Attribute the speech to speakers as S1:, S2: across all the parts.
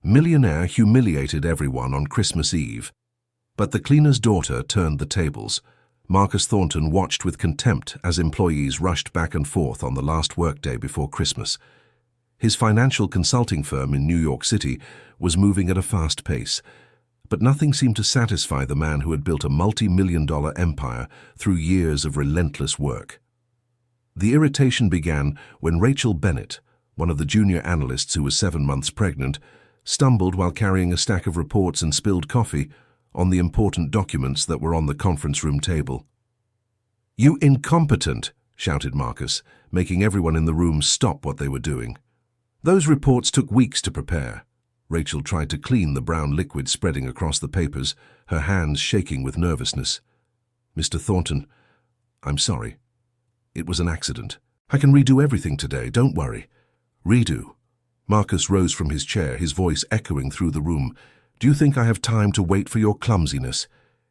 S1: Millionaire humiliated everyone on Christmas Eve. But the cleaner's daughter turned the tables. Marcus Thornton watched with contempt as employees rushed back and forth on the last workday before Christmas. His financial consulting firm in New York City was moving at a fast pace, but nothing seemed to satisfy the man who had built a multi-million-dollar empire through years of relentless work. The irritation began when Rachel Bennett, one of the junior analysts who was 7 months pregnant, stumbled while carrying a stack of reports and spilled coffee on the important documents that were on the conference room table. "You incompetent!" shouted Marcus, making everyone in the room stop what they were doing. "Those reports took weeks to prepare." Rachel tried to clean the brown liquid spreading across the papers, her hands shaking with nervousness. "Mr. Thornton, I'm sorry. It was an accident. I can redo everything today, don't worry." "Redo?" Marcus rose from his chair, his voice echoing through the room. "Do you think I have time to wait for your clumsiness?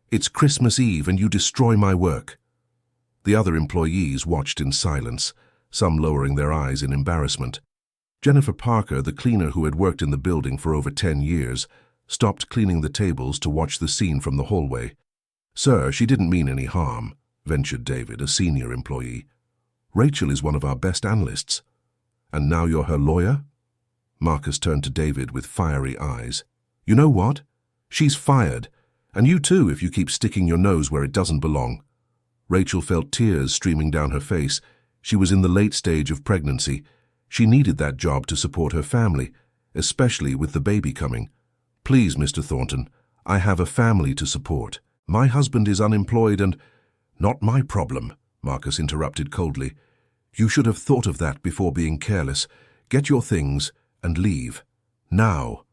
S1: It's Christmas Eve and you destroy my work." The other employees watched in silence, some lowering their eyes in embarrassment. Jennifer Parker, the cleaner who had worked in the building for over 10 years, stopped cleaning the tables to watch the scene from the hallway. "Sir, she didn't mean any harm," ventured David, a senior employee. "Rachel is one of our best analysts. And now you're her lawyer?" Marcus turned to David with fiery eyes. "You know what? She's fired. And you too if you keep sticking your nose where it doesn't belong." Rachel felt tears streaming down her face. She was in the late stage of pregnancy. She needed that job to support her family, especially with the baby coming. "Please, Mr. Thornton, I have a family to support. My husband is unemployed and—" "Not my problem," Marcus interrupted coldly. "You should have thought of that before being careless. Get your things and leave. Now."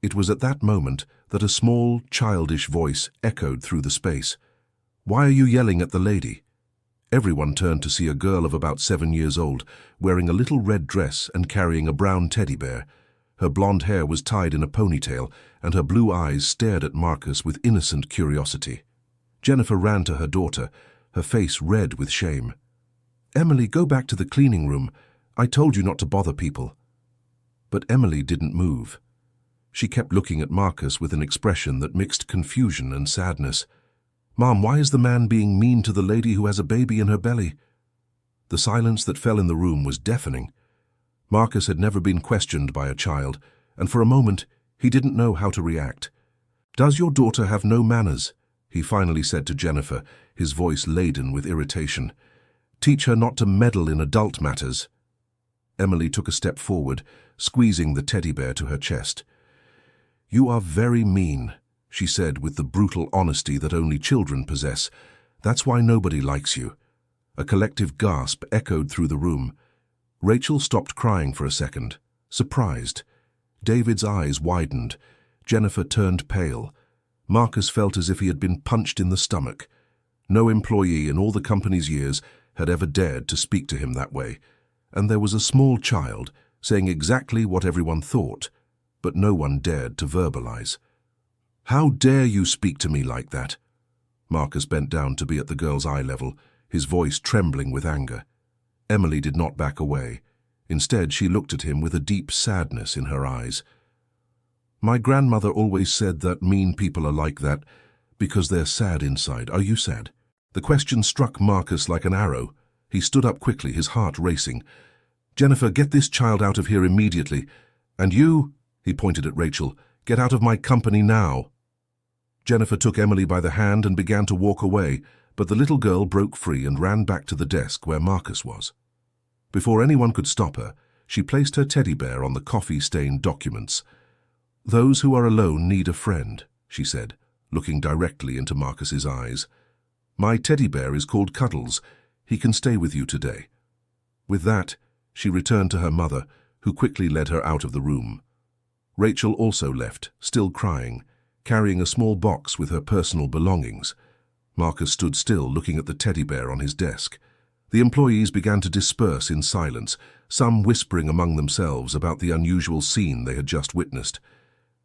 S1: It was at that moment that a small, childish voice echoed through the space. "Why are you yelling at the lady?" Everyone turned to see a girl of about 7 years old, wearing a little red dress and carrying a brown teddy bear. Her blonde hair was tied in a ponytail, and her blue eyes stared at Marcus with innocent curiosity. Jennifer ran to her daughter, her face red with shame. "Emily, go back to the cleaning room. I told you not to bother people." But Emily didn't move. She kept looking at Marcus with an expression that mixed confusion and sadness. "Mom, why is the man being mean to the lady who has a baby in her belly?" The silence that fell in the room was deafening. Marcus had never been questioned by a child, and for a moment he didn't know how to react. "Does your daughter have no manners?" he finally said to Jennifer, his voice laden with irritation. "Teach her not to meddle in adult matters." Emily took a step forward, squeezing the teddy bear to her chest. "You are very mean," she said with the brutal honesty that only children possess. "That's why nobody likes you." A collective gasp echoed through the room. Rachel stopped crying for a second, surprised. David's eyes widened. Jennifer turned pale. Marcus felt as if he had been punched in the stomach. No employee in all the company's years had ever dared to speak to him that way, and there was a small child saying exactly what everyone thought, but no one dared to verbalize. "How dare you speak to me like that?" Marcus bent down to be at the girl's eye level, his voice trembling with anger. Emily did not back away. Instead, she looked at him with a deep sadness in her eyes. "My grandmother always said that mean people are like that because they're sad inside. Are you sad?" The question struck Marcus like an arrow. He stood up quickly, his heart racing. "Jennifer, get this child out of here immediately. And you," he pointed at Rachel, "get out of my company now." Jennifer took Emily by the hand and began to walk away, but the little girl broke free and ran back to the desk where Marcus was. Before anyone could stop her, she placed her teddy bear on the coffee-stained documents. "Those who are alone need a friend," she said, looking directly into Marcus's eyes. "My teddy bear is called Cuddles. He can stay with you today." With that, she returned to her mother, who quickly led her out of the room. Rachel also left, still crying, carrying a small box with her personal belongings. Marcus stood still, looking at the teddy bear on his desk. The employees began to disperse in silence, some whispering among themselves about the unusual scene they had just witnessed.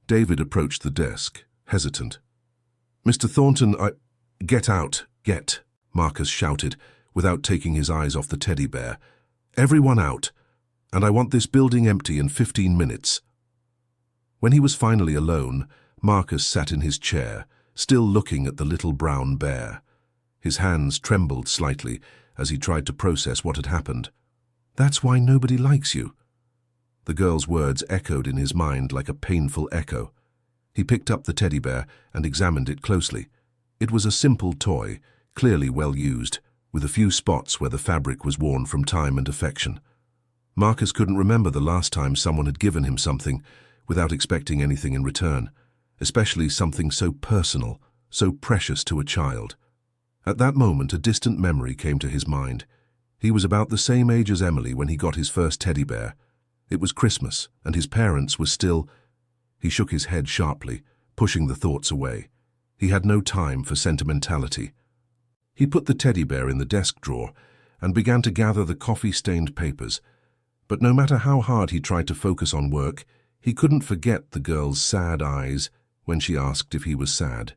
S1: David approached the desk, hesitant. "Mr. Thornton, Get out, get," Marcus shouted, without taking his eyes off the teddy bear. "Everyone out, and I want this building empty in 15 minutes." When he was finally alone, Marcus sat in his chair, still looking at the little brown bear. His hands trembled slightly as he tried to process what had happened. "That's why nobody likes you." The girl's words echoed in his mind like a painful echo. He picked up the teddy bear and examined it closely. It was a simple toy, clearly well used, with a few spots where the fabric was worn from time and affection. Marcus couldn't remember the last time someone had given him something without expecting anything in return, especially something so personal, so precious to a child. At that moment, a distant memory came to his mind. He was about the same age as Emily when he got his first teddy bear. It was Christmas, and his parents were still... He shook his head sharply, pushing the thoughts away. He had no time for sentimentality. He put the teddy bear in the desk drawer and began to gather the coffee-stained papers. But no matter how hard he tried to focus on work, he couldn't forget the girl's sad eyes when she asked if he was sad.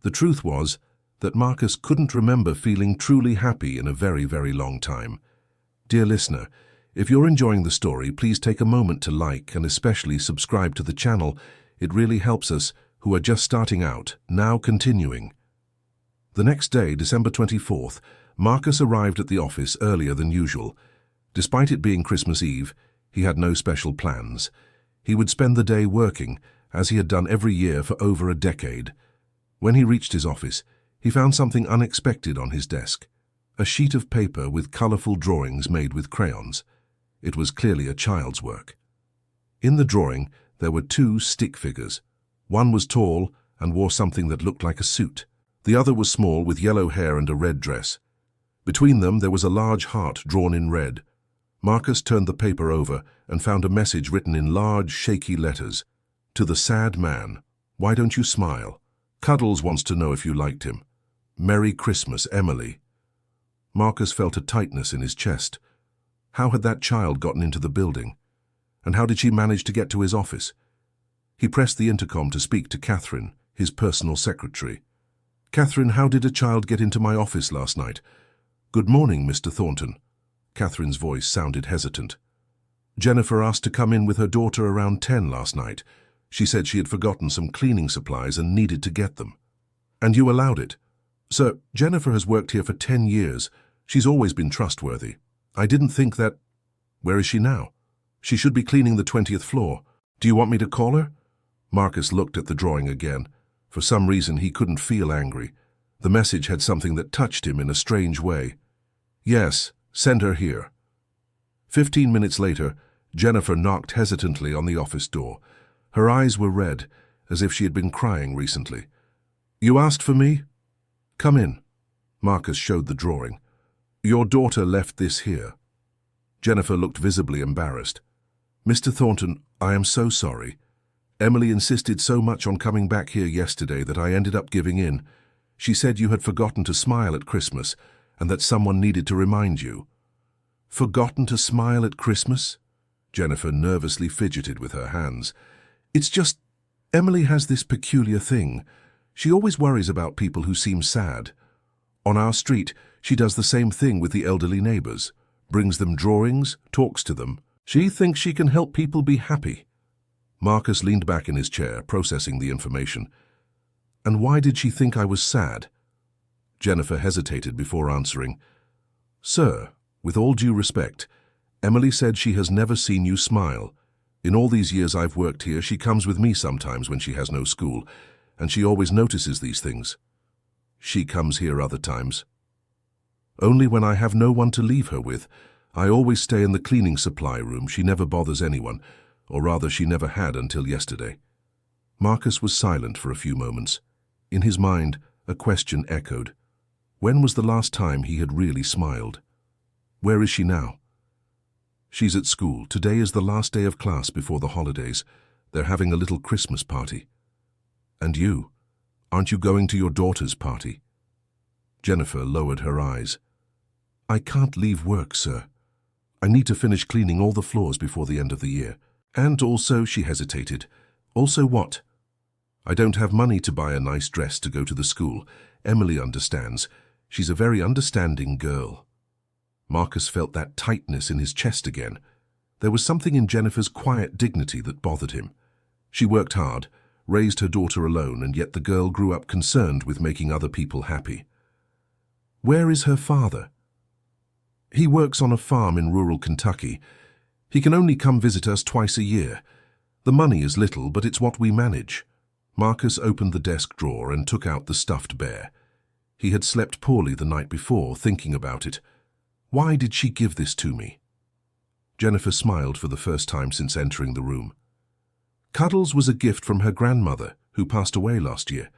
S1: The truth was that Marcus couldn't remember feeling truly happy in a very, very long time. Dear listener, if you're enjoying the story, please take a moment to like and especially subscribe to the channel. It really helps us, who are just starting out, now continuing. The next day, December 24th, Marcus arrived at the office earlier than usual. Despite it being Christmas Eve, he had no special plans. He would spend the day working, as he had done every year for over a decade. When he reached his office, he found something unexpected on his desk. A sheet of paper with colorful drawings made with crayons. It was clearly a child's work. In the drawing, there were two stick figures. One was tall and wore something that looked like a suit. The other was small with yellow hair and a red dress. Between them, there was a large heart drawn in red. Marcus turned the paper over and found a message written in large, shaky letters. To the sad man, why don't you smile? Cuddles wants to know if you liked him. Merry Christmas, Emily. Marcus felt a tightness in his chest. How had that child gotten into the building? And how did she manage to get to his office? He pressed the intercom to speak to Catherine, his personal secretary. "Catherine, how did a child get into my office last night?" "Good morning, Mr. Thornton." Catherine's voice sounded hesitant. "Jennifer asked to come in with her daughter around 10 last night. She said she had forgotten some cleaning supplies and needed to get them." "And you allowed it?" "Sir, Jennifer has worked here for 10 years. She's always been trustworthy. I didn't think that..." "Where is she now?" "She should be cleaning the 20th floor. Do you want me to call her?" Marcus looked at the drawing again. For some reason, he couldn't feel angry. The message had something that touched him in a strange way. "Yes, send her here." 15 minutes later, Jennifer knocked hesitantly on the office door. Her eyes were red, as if she had been crying recently. "You asked for me?" "Come in." Marcus showed the drawing. "Your daughter left this here." Jennifer looked visibly embarrassed. "Mr. Thornton, I am so sorry. Emily insisted so much on coming back here yesterday that I ended up giving in. She said you had forgotten to smile at Christmas and that someone needed to remind you." "Forgotten to smile at Christmas?" Jennifer nervously fidgeted with her hands. "It's just, Emily has this peculiar thing. She always worries about people who seem sad. On our street, she does the same thing with the elderly neighbors, brings them drawings, talks to them. She thinks she can help people be happy." Marcus leaned back in his chair, processing the information. "And why did she think I was sad?" Jennifer hesitated before answering. "Sir, with all due respect, Emily said she has never seen you smile. In all these years I've worked here, she comes with me sometimes when she has no school, and she always notices these things." "She comes here other times?" "Only when I have no one to leave her with. I always stay in the cleaning supply room. She never bothers anyone, or rather she never had until yesterday." Marcus was silent for a few moments. In his mind, a question echoed. When was the last time he had really smiled? "Where is she now?" "She's at school. Today is the last day of class before the holidays. They're having a little Christmas party." "And you? Aren't you going to your daughter's party?" Jennifer lowered her eyes. "I can't leave work, sir. I need to finish cleaning all the floors before the end of the year. And also," she hesitated, "also what?" "I don't have money to buy a nice dress to go to the school. Emily understands. She's a very understanding girl." Marcus felt that tightness in his chest again. There was something in Jennifer's quiet dignity that bothered him. She worked hard, raised her daughter alone, and yet the girl grew up concerned with making other people happy. Where is her father? He works on a farm in rural Kentucky. He can only come visit us twice a year. The money is little, but it's what we manage. Marcus opened the desk drawer and took out the stuffed bear. He had slept poorly the night before, thinking about it. Why did she give this to me? Jennifer smiled for the first time since entering the room. Cuddles was a gift from her grandmother, who passed away last year.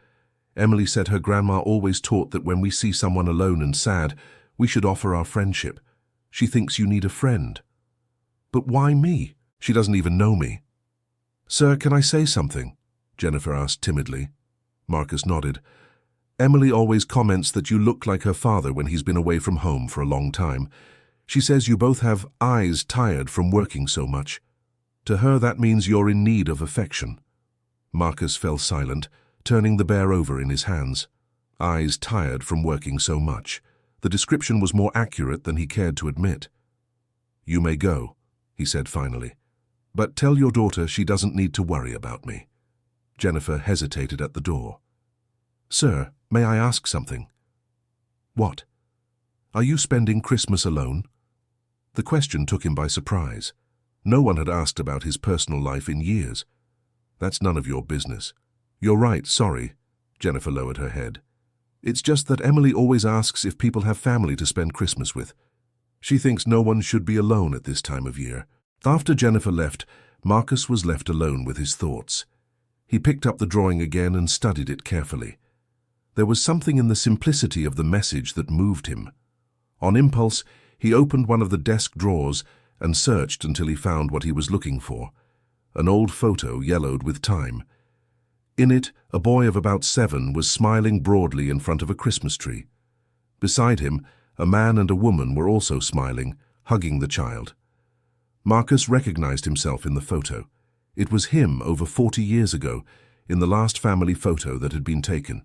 S1: Emily said her grandma always taught that when we see someone alone and sad, we should offer our friendship. She thinks you need a friend. But why me? She doesn't even know me. Sir, can I say something? Jennifer asked timidly. Marcus nodded. Emily always comments that you look like her father when he's been away from home for a long time. She says you both have eyes tired from working so much. To her, that means you're in need of affection. Marcus fell silent, turning the bear over in his hands. Eyes tired from working so much. The description was more accurate than he cared to admit. You may go, he said finally. But tell your daughter she doesn't need to worry about me. Jennifer hesitated at the door. Sir, may I ask something? What? Are you spending Christmas alone? The question took him by surprise. No one had asked about his personal life in years. That's none of your business. You're right, sorry. Jennifer lowered her head. It's just that Emily always asks if people have family to spend Christmas with. She thinks no one should be alone at this time of year. After Jennifer left, Marcus was left alone with his thoughts. He picked up the drawing again and studied it carefully. There was something in the simplicity of the message that moved him. On impulse, he opened one of the desk drawers and searched until he found what he was looking for, an old photo yellowed with time. In it, a boy of about 7 was smiling broadly in front of a Christmas tree. Beside him, a man and a woman were also smiling, hugging the child. Marcus recognized himself in the photo. It was him over 40 years ago, in the last family photo that had been taken.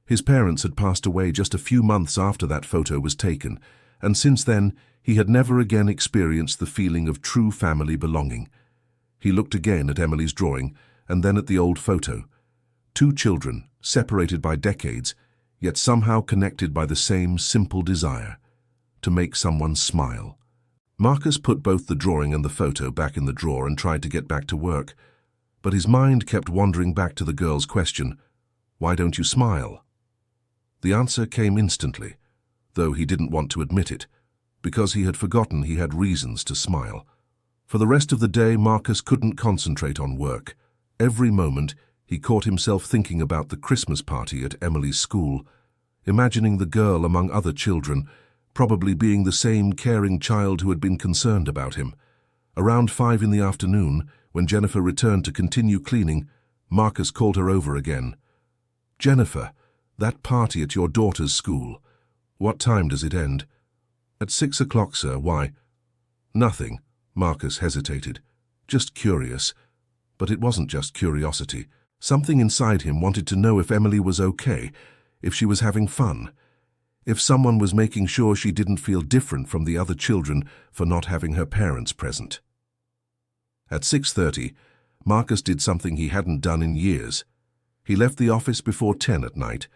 S1: His parents had passed away just a few months after that photo was taken, and since then he had never again experienced the feeling of true family belonging. He looked again at Emily's drawing, and then at the old photo. 2 children, separated by decades, yet somehow connected by the same simple desire, to make someone smile. Marcus put both the drawing and the photo back in the drawer and tried to get back to work, but his mind kept wandering back to the girl's question, "Why don't you smile?" The answer came instantly, though he didn't want to admit it, because he had forgotten he had reasons to smile. For the rest of the day, Marcus couldn't concentrate on work. Every moment, he caught himself thinking about the Christmas party at Emily's school, imagining the girl among other children, probably being the same caring child who had been concerned about him. Around 5 in the afternoon, when Jennifer returned to continue cleaning, Marcus called her over again. "Jennifer, that party at your daughter's school. What time does it end?" "At 6 o'clock, sir. Why?" "Nothing." Marcus hesitated. "Just curious." But it wasn't just curiosity. Something inside him wanted to know if Emily was okay, if she was having fun, if someone was making sure she didn't feel different from the other children for not having her parents present. At 6:30, Marcus did something he hadn't done in years. He left the office before 10 at night,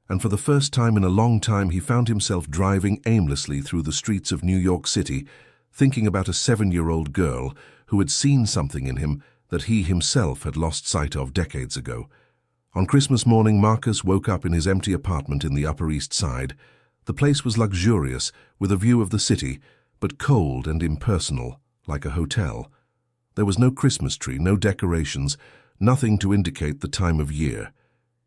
S1: and for the first time in a long time he found himself driving aimlessly through the streets of New York City, thinking about a 7-year-old girl who had seen something in him that he himself had lost sight of decades ago. On Christmas morning, Marcus woke up in his empty apartment in the Upper East Side. The place was luxurious, with a view of the city, but cold and impersonal, like a hotel. There was no Christmas tree, no decorations, nothing to indicate the time of year.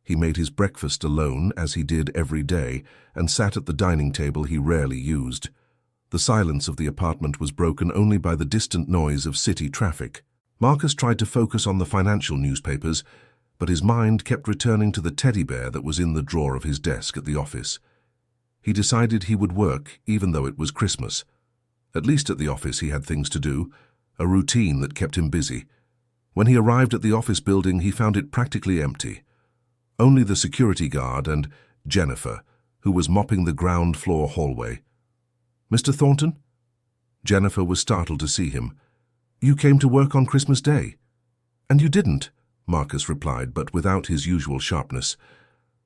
S1: He made his breakfast alone, as he did every day, and sat at the dining table he rarely used. The silence of the apartment was broken only by the distant noise of city traffic. Marcus tried to focus on the financial newspapers, but his mind kept returning to the teddy bear that was in the drawer of his desk at the office. He decided he would work even though it was Christmas. At least at the office he had things to do, a routine that kept him busy. When he arrived at the office building, he found it practically empty. Only the security guard and Jennifer, who was mopping the ground floor hallway. "Mr. Thornton?" Jennifer was startled to see him. "You came to work on Christmas Day." "And you didn't," Marcus replied, but without his usual sharpness.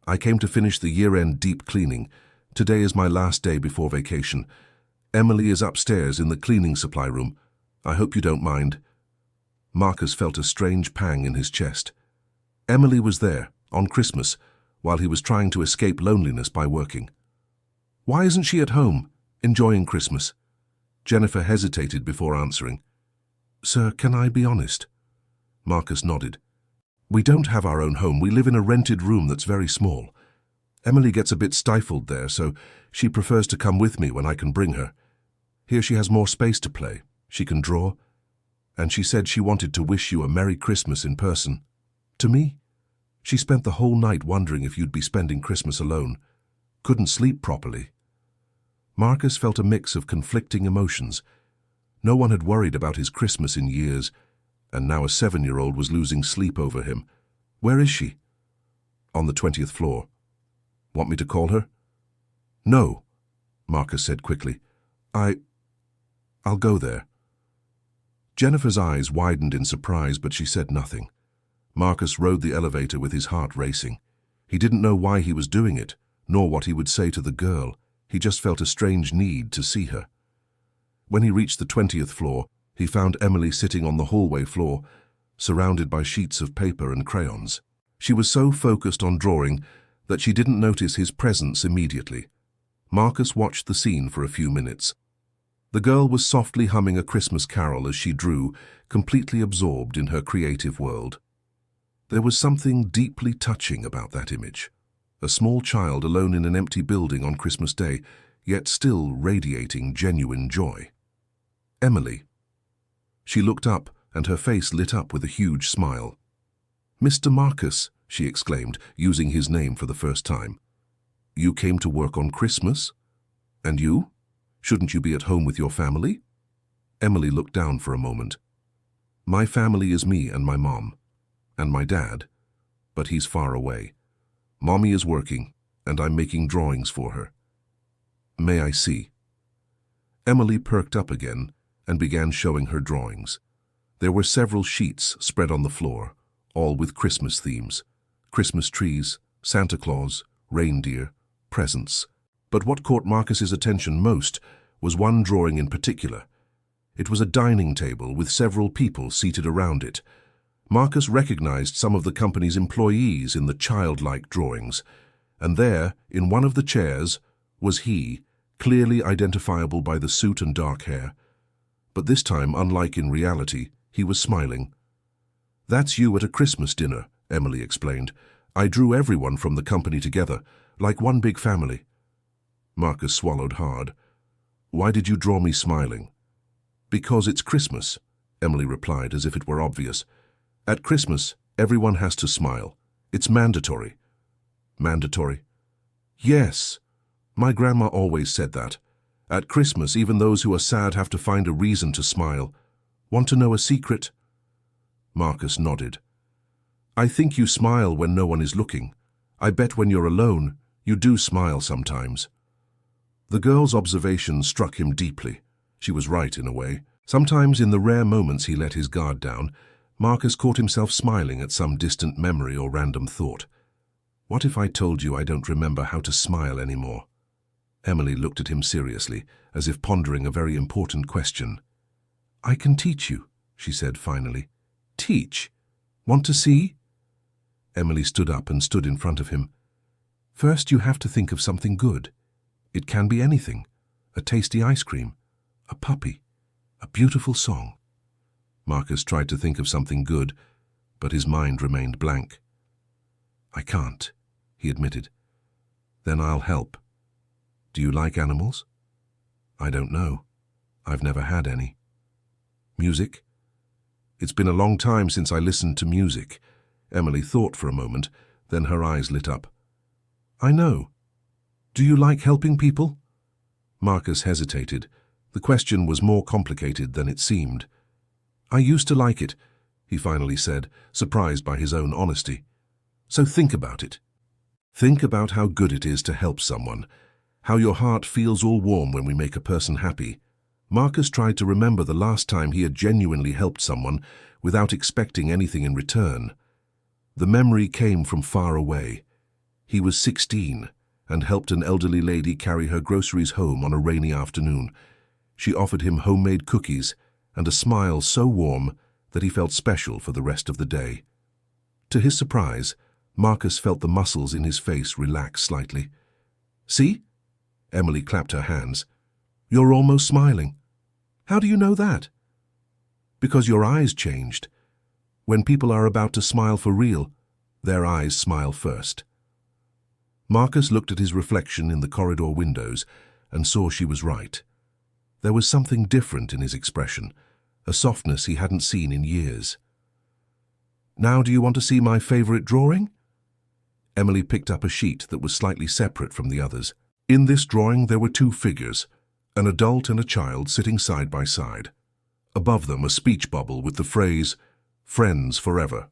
S1: I came to finish the year-end deep cleaning. Today is my last day before vacation. Emily is upstairs in the cleaning supply room. I hope you don't mind. Marcus felt a strange pang in his chest. Emily was there, on Christmas, while he was trying to escape loneliness by working. Why isn't she at home, enjoying Christmas? Jennifer hesitated before answering. Sir, can I be honest? Marcus nodded. We don't have our own home. We live in a rented room that's very small. Emily gets a bit stifled there, so she prefers to come with me when I can bring her. Here she has more space to play. She can draw. And she said she wanted to wish you a Merry Christmas in person. To me? She spent the whole night wondering if you'd be spending Christmas alone. Couldn't sleep properly. Marcus felt a mix of conflicting emotions. No one had worried about his Christmas in years, and now a 7-year-old was losing sleep over him. Where is she? On the 20th floor. Want me to call her? No, Marcus said quickly. I'll go there. Jennifer's eyes widened in surprise, but she said nothing. Marcus rode the elevator with his heart racing. He didn't know why he was doing it, nor what he would say to the girl. He just felt a strange need to see her. When he reached the 20th floor, he found Emily sitting on the hallway floor, surrounded by sheets of paper and crayons. She was so focused on drawing that she didn't notice his presence immediately. Marcus watched the scene for a few minutes. The girl was softly humming a Christmas carol as she drew, completely absorbed in her creative world. There was something deeply touching about that image. A small child alone in an empty building on Christmas Day, yet still radiating genuine joy. Emily. She looked up, and her face lit up with a huge smile. Mr. Marcus, she exclaimed, using his name for the first time. You came to work on Christmas? And you? Shouldn't you be at home with your family? Emily looked down for a moment. My family is me and my mom. And my dad. But he's far away. Mommy is working, and I'm making drawings for her. May I see? Emily perked up again and began showing her drawings. There were several sheets spread on the floor, all with Christmas themes. Christmas trees, Santa Claus, reindeer, presents. But what caught Marcus's attention most was one drawing in particular. It was a dining table with several people seated around it. Marcus recognized some of the company's employees in the childlike drawings, and there, in one of the chairs, was he, clearly identifiable by the suit and dark hair. But this time, unlike in reality, he was smiling. That's you at a Christmas dinner, Emily explained. I drew everyone from the company together, like one big family. Marcus swallowed hard. Why did you draw me smiling? Because it's Christmas, Emily replied as if it were obvious. At Christmas, everyone has to smile. It's mandatory. Mandatory? Yes. My grandma always said that. At Christmas, even those who are sad have to find a reason to smile. Want to know a secret? Marcus nodded. I think you smile when no one is looking. I bet when you're alone, you do smile sometimes. The girl's observation struck him deeply. She was right in a way. Sometimes in the rare moments he let his guard down, Marcus caught himself smiling at some distant memory or random thought. What if I told you I don't remember how to smile anymore? Emily looked at him seriously, as if pondering a very important question. I can teach you, she said finally. Teach? Want to see? Emily stood up and stood in front of him. First, you have to think of something good. It can be anything. A tasty ice cream, a puppy, a beautiful song. Marcus tried to think of something good, but his mind remained blank. I can't, he admitted. Then I'll help. Do you like animals? I don't know. I've never had any. Music? It's been a long time since I listened to music. Emily thought for a moment, then her eyes lit up. I know. Do you like helping people? Marcus hesitated. The question was more complicated than it seemed. I used to like it, he finally said, surprised by his own honesty. So think about it. Think about how good it is to help someone, how your heart feels all warm when we make a person happy. Marcus tried to remember the last time he had genuinely helped someone without expecting anything in return. The memory came from far away. He was 16 and helped an elderly lady carry her groceries home on a rainy afternoon. She offered him homemade cookies and a smile so warm that he felt special for the rest of the day. To his surprise, Marcus felt the muscles in his face relax slightly. "See?" Emily clapped her hands. "You're almost smiling. How do you know that?" "Because your eyes changed. When people are about to smile for real, their eyes smile first." Marcus looked at his reflection in the corridor windows and saw she was right. There was something different in his expression, a softness he hadn't seen in years. "Now do you want to see my favorite drawing?" Emily picked up a sheet that was slightly separate from the others. In this drawing there were two figures, an adult and a child sitting side by side. Above them a speech bubble with the phrase, "Friends forever."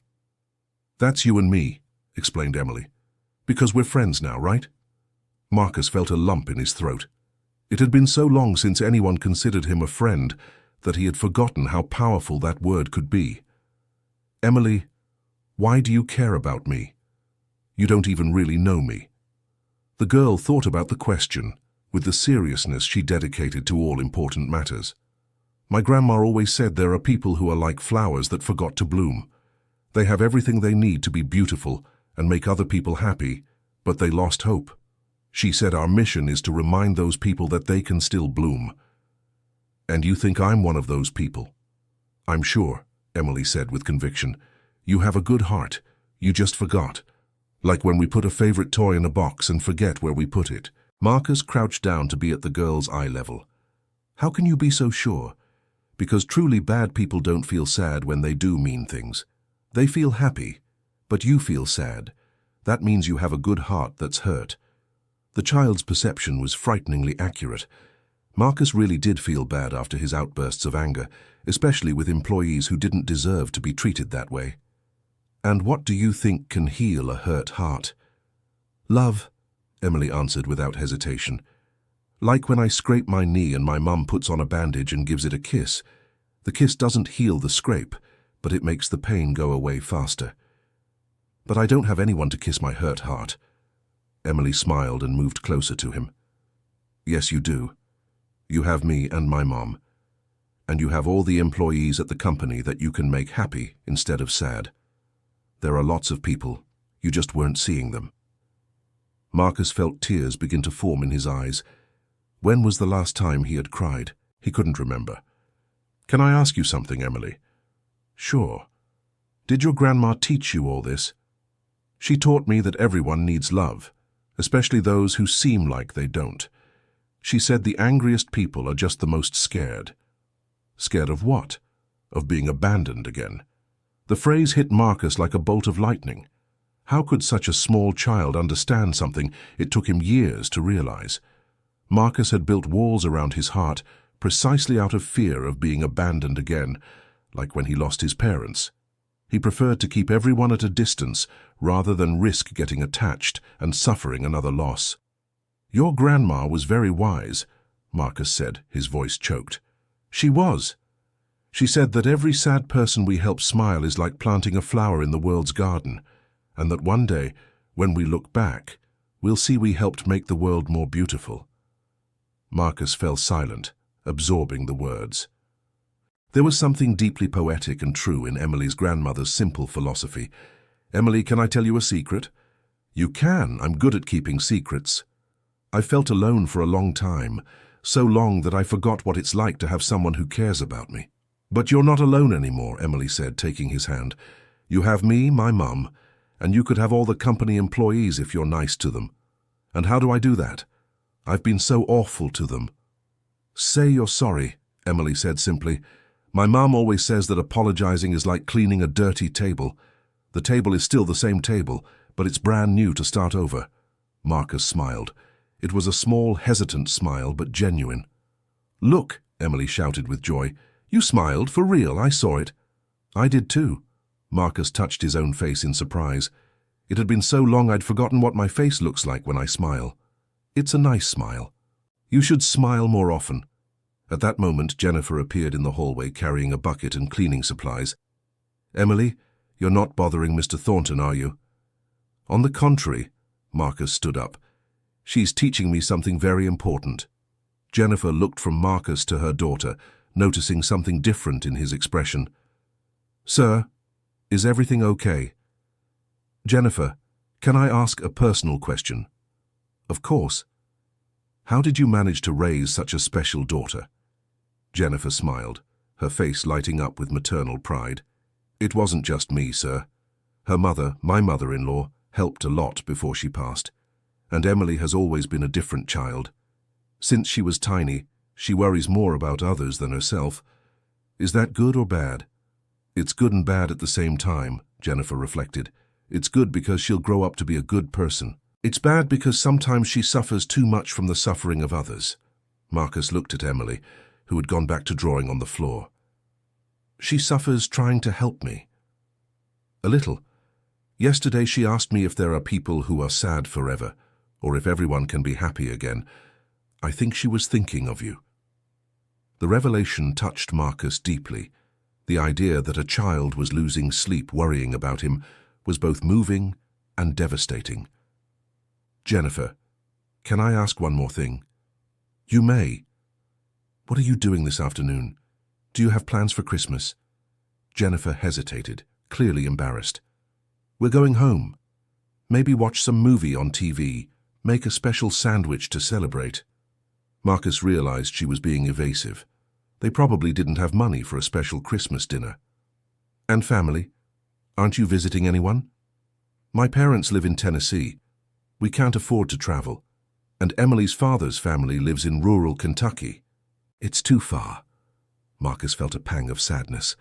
S1: "That's you and me," explained Emily. "Because we're friends now, right?" Marcus felt a lump in his throat. It had been so long since anyone considered him a friend that he had forgotten how powerful that word could be. "Emily, why do you care about me? You don't even really know me." The girl thought about the question with the seriousness she dedicated to all important matters. "My grandma always said there are people who are like flowers that forgot to bloom. They have everything they need to be beautiful and make other people happy, but they lost hope. She said our mission is to remind those people that they can still bloom. And you think I'm one of those people?" "I'm sure," Emily said with conviction. "You have a good heart. You just forgot. Like when we put a favorite toy in a box and forget where we put it." Marcus crouched down to be at the girl's eye level. "How can you be so sure? Because truly bad people don't feel sad when they do mean things. They feel happy, but you feel sad. That means you have a good heart that's hurt." The child's perception was frighteningly accurate. Marcus really did feel bad after his outbursts of anger, especially with employees who didn't deserve to be treated that way. "And what do you think can heal a hurt heart?" "Love," Emily answered without hesitation. "Like when I scrape my knee and my mum puts on a bandage and gives it a kiss. The kiss doesn't heal the scrape, but it makes the pain go away faster. But I don't have anyone to kiss my hurt heart." Emily smiled and moved closer to him. "Yes, you do. You have me and my mom. And you have all the employees at the company that you can make happy instead of sad. There are lots of people. You just weren't seeing them." Marcus felt tears begin to form in his eyes. When was the last time he had cried? He couldn't remember. "Can I ask you something, Emily?" "Sure. Did your grandma teach you all this?" "She taught me that everyone needs love, especially those who seem like they don't. She said the angriest people are just the most scared." "Scared of what?" "Of being abandoned again." The phrase hit Marcus like a bolt of lightning. How could such a small child understand something it took him years to realize? Marcus had built walls around his heart precisely out of fear of being abandoned again, like when he lost his parents. He preferred to keep everyone at a distance rather than risk getting attached and suffering another loss. "Your grandma was very wise," Marcus said, his voice choked. "She was. She said that every sad person we help smile is like planting a flower in the world's garden, and that one day, when we look back, we'll see we helped make the world more beautiful." Marcus fell silent, absorbing the words. There was something deeply poetic and true in Emily's grandmother's simple philosophy. "Emily, can I tell you a secret?" "You can. I'm good at keeping secrets." "I felt alone for a long time, so long that I forgot what it's like to have someone who cares about me." "But you're not alone anymore," Emily said, taking his hand. "You have me, my mum, and you could have all the company employees if you're nice to them. And how do I do that? I've been so awful to them." "Say you're sorry," Emily said simply. "My mum always says that apologizing is like cleaning a dirty table. The table is still the same table, but it's brand new to start over." Marcus smiled. It was a small, hesitant smile, but genuine. "Look," Emily shouted with joy. "You smiled, for real, I saw it." "I did too." Marcus touched his own face in surprise. "It had been so long I'd forgotten what my face looks like when I smile. It's a nice smile. You should smile more often." At that moment, Jennifer appeared in the hallway carrying a bucket and cleaning supplies. "Emily, You're not bothering Mr. Thornton, are you? On the contrary, Marcus stood up. She's teaching me something very important. Jennifer looked from Marcus to her daughter, noticing something different in his expression. Sir, is everything okay? Jennifer, can I ask a personal question? Of course. How did you manage to raise such a special daughter? Jennifer smiled, her face lighting up with maternal pride. It wasn't just me, sir. Her mother, my mother-in-law, helped a lot before she passed, and Emily has always been a different child. Since she was tiny, she worries more about others than herself. Is that good or bad? It's good and bad at the same time, Jennifer reflected. It's good because she'll grow up to be a good person. It's bad because sometimes she suffers too much from the suffering of others. Marcus looked at Emily, who had gone back to drawing on the floor. She suffers trying to help me. A little. Yesterday she asked me if there are people who are sad forever, or if everyone can be happy again. I think she was thinking of you. The revelation touched Marcus deeply. The idea that a child was losing sleep worrying about him was both moving and devastating. Jennifer, can I ask one more thing? You may. What are you doing this afternoon? Do you have plans for Christmas? Jennifer hesitated, clearly embarrassed. We're going home. Maybe watch some movie on TV, make a special sandwich to celebrate. Marcus realized she was being evasive. They probably didn't have money for a special Christmas dinner. And family? Aren't you visiting anyone? My parents live in Tennessee. We can't afford to travel. And Emily's father's family lives in rural Kentucky. It's too far. Marcus felt a pang of sadness.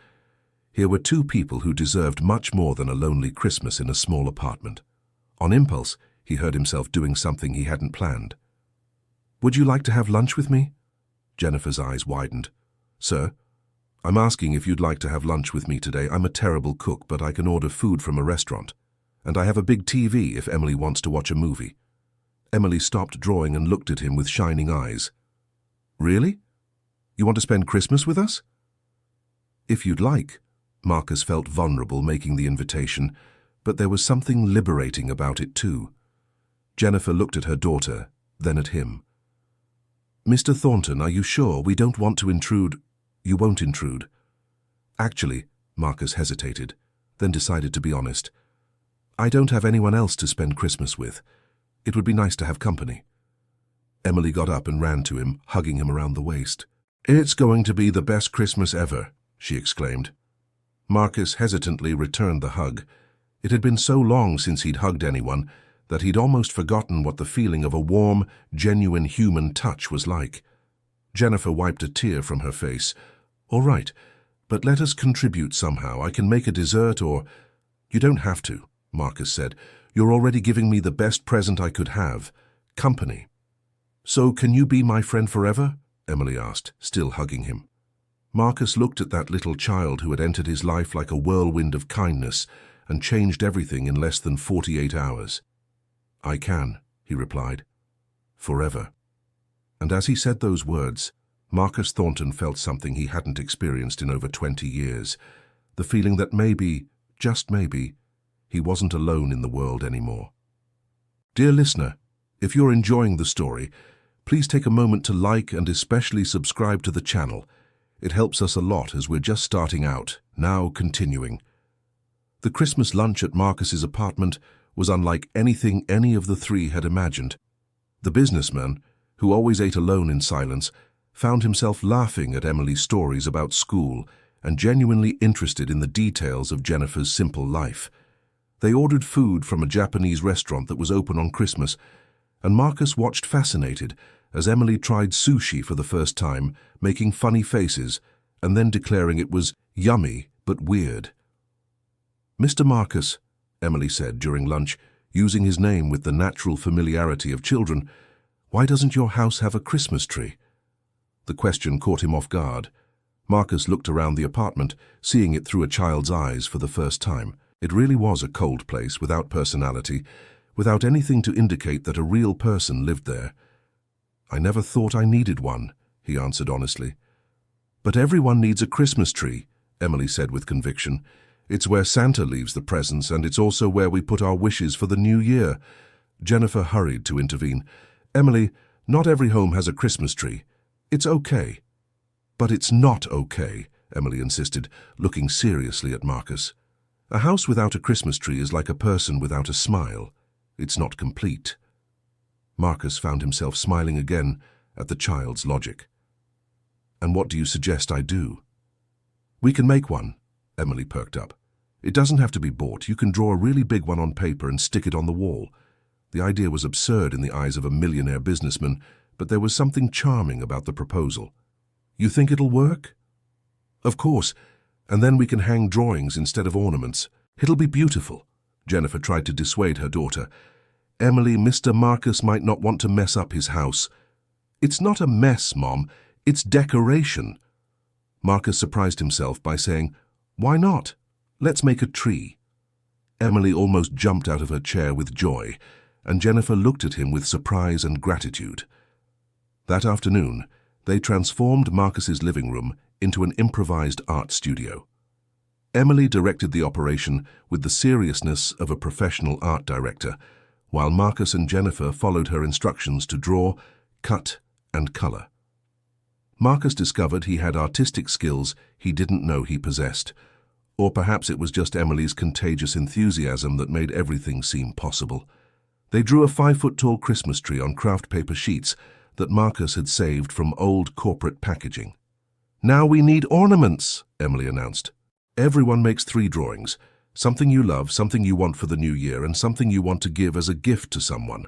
S1: Here were two people who deserved much more than a lonely Christmas in a small apartment. On impulse, he heard himself doing something he hadn't planned. Would you like to have lunch with me? Jennifer's eyes widened. Sir, I'm asking if you'd like to have lunch with me today. I'm a terrible cook, but I can order food from a restaurant. And I have a big TV if Emily wants to watch a movie. Emily stopped drawing and looked at him with shining eyes. Really? You want to spend Christmas with us? If you'd like. Marcus felt vulnerable making the invitation, but there was something liberating about it too. Jennifer looked at her daughter, then at him. Mr. Thornton, are you sure we don't want to intrude? You won't intrude. Actually, Marcus hesitated, then decided to be honest. I don't have anyone else to spend Christmas with. It would be nice to have company. Emily got up and ran to him, hugging him around the waist. It's going to be the best Christmas ever, she exclaimed. Marcus hesitantly returned the hug. It had been so long since he'd hugged anyone that he'd almost forgotten what the feeling of a warm, genuine human touch was like. Jennifer wiped a tear from her face. All right, but let us contribute somehow. I can make a dessert or... You don't have to, Marcus said. You're already giving me the best present I could have. Company. So can you be my friend forever? Emily asked, still hugging him. Marcus looked at that little child who had entered his life like a whirlwind of kindness and changed everything in less than 48 hours. I can, he replied. Forever. And as he said those words, Marcus Thornton felt something he hadn't experienced in over 20 years, the feeling that maybe, just maybe, he wasn't alone in the world anymore. Dear listener, if you're enjoying the story, please take a moment to like and especially subscribe to the channel. It helps us a lot as we're just starting out, now continuing. The Christmas lunch at Marcus's apartment was unlike anything any of the three had imagined. The businessman, who always ate alone in silence, found himself laughing at Emily's stories about school and genuinely interested in the details of Jennifer's simple life. They ordered food from a Japanese restaurant that was open on Christmas, and Marcus watched fascinated as Emily tried sushi for the first time, making funny faces and then declaring it was yummy but weird. Mr. Marcus, Emily said during lunch, using his name with the natural familiarity of children, why doesn't your house have a Christmas tree? The question caught him off guard. Marcus looked around the apartment, seeing it through a child's eyes for the first time. It really was a cold place without personality, without anything to indicate that a real person lived there. I never thought I needed one, he answered honestly. But everyone needs a Christmas tree, Emily said with conviction. It's where Santa leaves the presents, and it's also where we put our wishes for the new year. Jennifer hurried to intervene. Emily, not every home has a Christmas tree. It's okay. But it's not okay, Emily insisted, looking seriously at Marcus. A house without a Christmas tree is like a person without a smile. It's not complete. Marcus found himself smiling again at the child's logic. And what do you suggest I do? We can make one, Emily perked up. It doesn't have to be bought. You can draw a really big one on paper and stick it on the wall. The idea was absurd in the eyes of a millionaire businessman, but there was something charming about the proposal. You think it'll work? Of course, and then we can hang drawings instead of ornaments. It'll be beautiful. Jennifer tried to dissuade her daughter. Emily, Mr. Marcus might not want to mess up his house. It's not a mess, Mom. It's decoration. Marcus surprised himself by saying, Why not? Let's make a tree. Emily almost jumped out of her chair with joy, and Jennifer looked at him with surprise and gratitude. That afternoon, they transformed Marcus's living room into an improvised art studio. Emily directed the operation with the seriousness of a professional art director, while Marcus and Jennifer followed her instructions to draw, cut, and color. Marcus discovered he had artistic skills he didn't know he possessed, or perhaps it was just Emily's contagious enthusiasm that made everything seem possible. They drew a 5-foot-tall Christmas tree on craft paper sheets that Marcus had saved from old corporate packaging. Now we need ornaments, Emily announced. Everyone makes 3 drawings, something you love, something you want for the new year, and something you want to give as a gift to someone.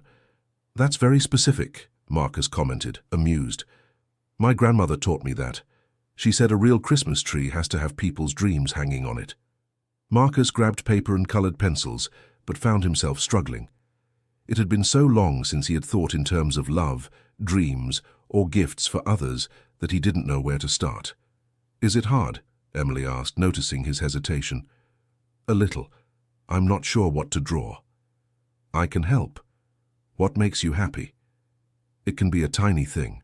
S1: That's very specific, Marcus commented, amused. My grandmother taught me that. She said a real Christmas tree has to have people's dreams hanging on it. Marcus grabbed paper and colored pencils, but found himself struggling. It had been so long since he had thought in terms of love, dreams, or gifts for others that he didn't know where to start. Is it hard? Emily asked, noticing his hesitation. A little. I'm not sure what to draw. I can help. What makes you happy? It can be a tiny thing.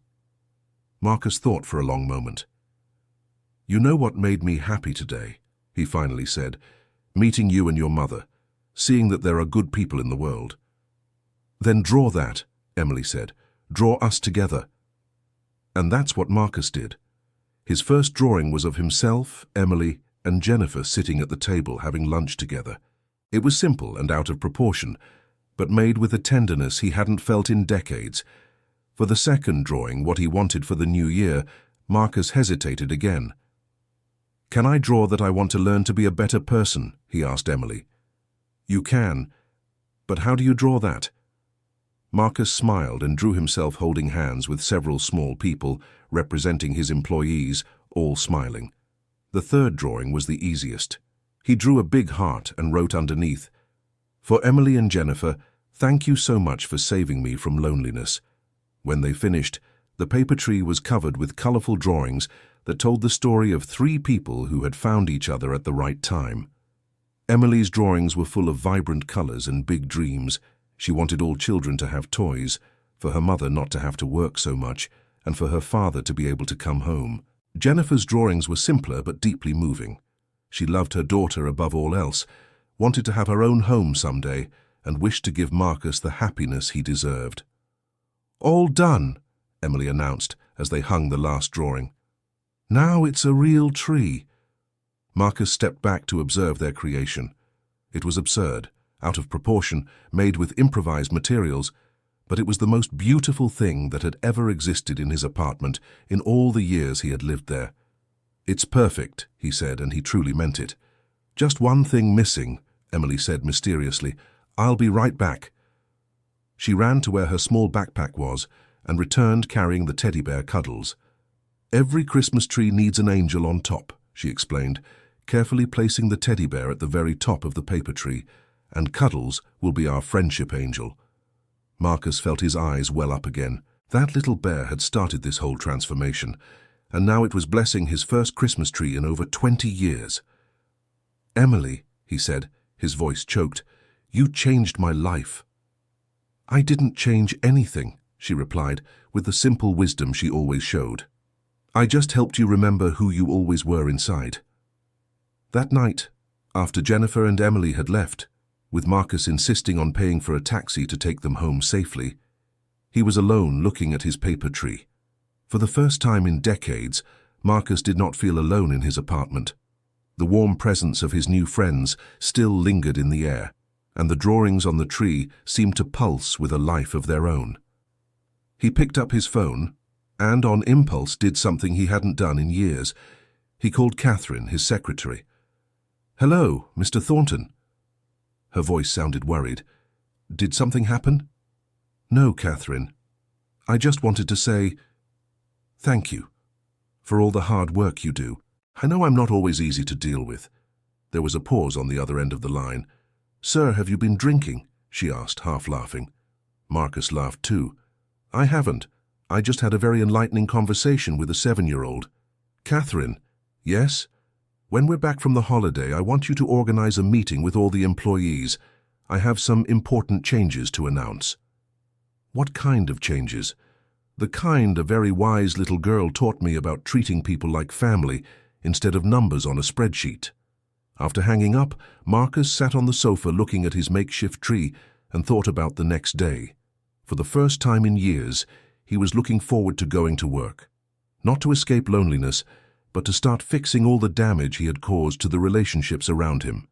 S1: Marcus thought for a long moment. You know what made me happy today, he finally said, meeting you and your mother, seeing that there are good people in the world. Then draw that, Emily said. Draw us together. And that's what Marcus did. His first drawing was of himself, Emily, and Jennifer sitting at the table having lunch together. It was simple and out of proportion, but made with a tenderness he hadn't felt in decades. For the second drawing, what he wanted for the new year, Marcus hesitated again. Can I draw that I want to learn to be a better person? He asked Emily. You can, but how do you draw that? Marcus smiled and drew himself holding hands with several small people, representing his employees, all smiling. The third drawing was the easiest. He drew a big heart and wrote underneath, For Emily and Jennifer, thank you so much for saving me from loneliness. When they finished, the paper tree was covered with colorful drawings that told the story of 3 people who had found each other at the right time. Emily's drawings were full of vibrant colors and big dreams. She wanted all children to have toys, for her mother not to have to work so much, and for her father to be able to come home. Jennifer's drawings were simpler but deeply moving. She loved her daughter above all else, wanted to have her own home someday, and wished to give Marcus the happiness he deserved. All done, Emily announced as they hung the last drawing. Now it's a real tree. Marcus stepped back to observe their creation. It was absurd, out of proportion, made with improvised materials, but it was the most beautiful thing that had ever existed in his apartment in all the years he had lived there. It's perfect, he said, and he truly meant it. Just one thing missing, Emily said mysteriously. I'll be right back. She ran to where her small backpack was and returned carrying the teddy bear Cuddles. Every Christmas tree needs an angel on top, she explained, carefully placing the teddy bear at the very top of the paper tree, and Cuddles will be our friendship angel. Marcus felt his eyes well up again. That little bear had started this whole transformation, and now it was blessing his first Christmas tree in over 20 years. Emily, he said, his voice choked, you changed my life. I didn't change anything, she replied, with the simple wisdom she always showed. I just helped you remember who you always were inside. That night, After Jennifer and Emily had left, with Marcus insisting on paying for a taxi to take them home safely, he was alone looking at his paper tree. For the first time in decades, Marcus did not feel alone in his apartment. The warm presence of his new friends still lingered in the air, and the drawings on the tree seemed to pulse with a life of their own. He picked up his phone and, on impulse, did something he hadn't done in years. He called Catherine, his secretary. "Hello, Mr. Thornton." Her voice sounded worried. "Did something happen?" "No, Catherine. I just wanted to say thank you for all the hard work you do. I know I'm not always easy to deal with." There was a pause on the other end of the line. "Sir, have you been drinking?" she asked, half laughing. Marcus laughed too. "I haven't. I just had a very enlightening conversation with a 7-year-old. Catherine." "Yes?" "When we're back from the holiday, I want you to organize a meeting with all the employees. I have some important changes to announce." "What kind of changes?" "The kind a very wise little girl taught me about treating people like family instead of numbers on a spreadsheet." After hanging up, Marcus sat on the sofa looking at his makeshift tree and thought about the next day. For the first time in years, he was looking forward to going to work. Not to escape loneliness, but to start fixing all the damage he had caused to the relationships around him.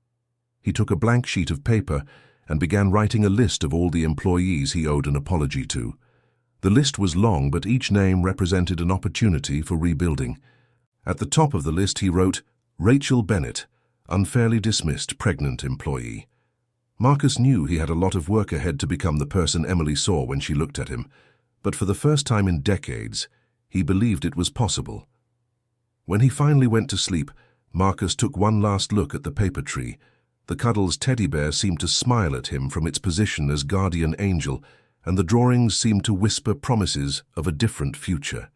S1: He took a blank sheet of paper and began writing a list of all the employees he owed an apology to. The list was long, but each name represented an opportunity for rebuilding. At the top of the list he wrote, "Rachel Bennett, unfairly dismissed pregnant employee." Marcus knew he had a lot of work ahead to become the person Emily saw when she looked at him, but for the first time in decades, he believed it was possible. When he finally went to sleep, Marcus took one last look at the paper tree. The Cuddles teddy bear seemed to smile at him from its position as guardian angel, and the drawings seemed to whisper promises of a different future.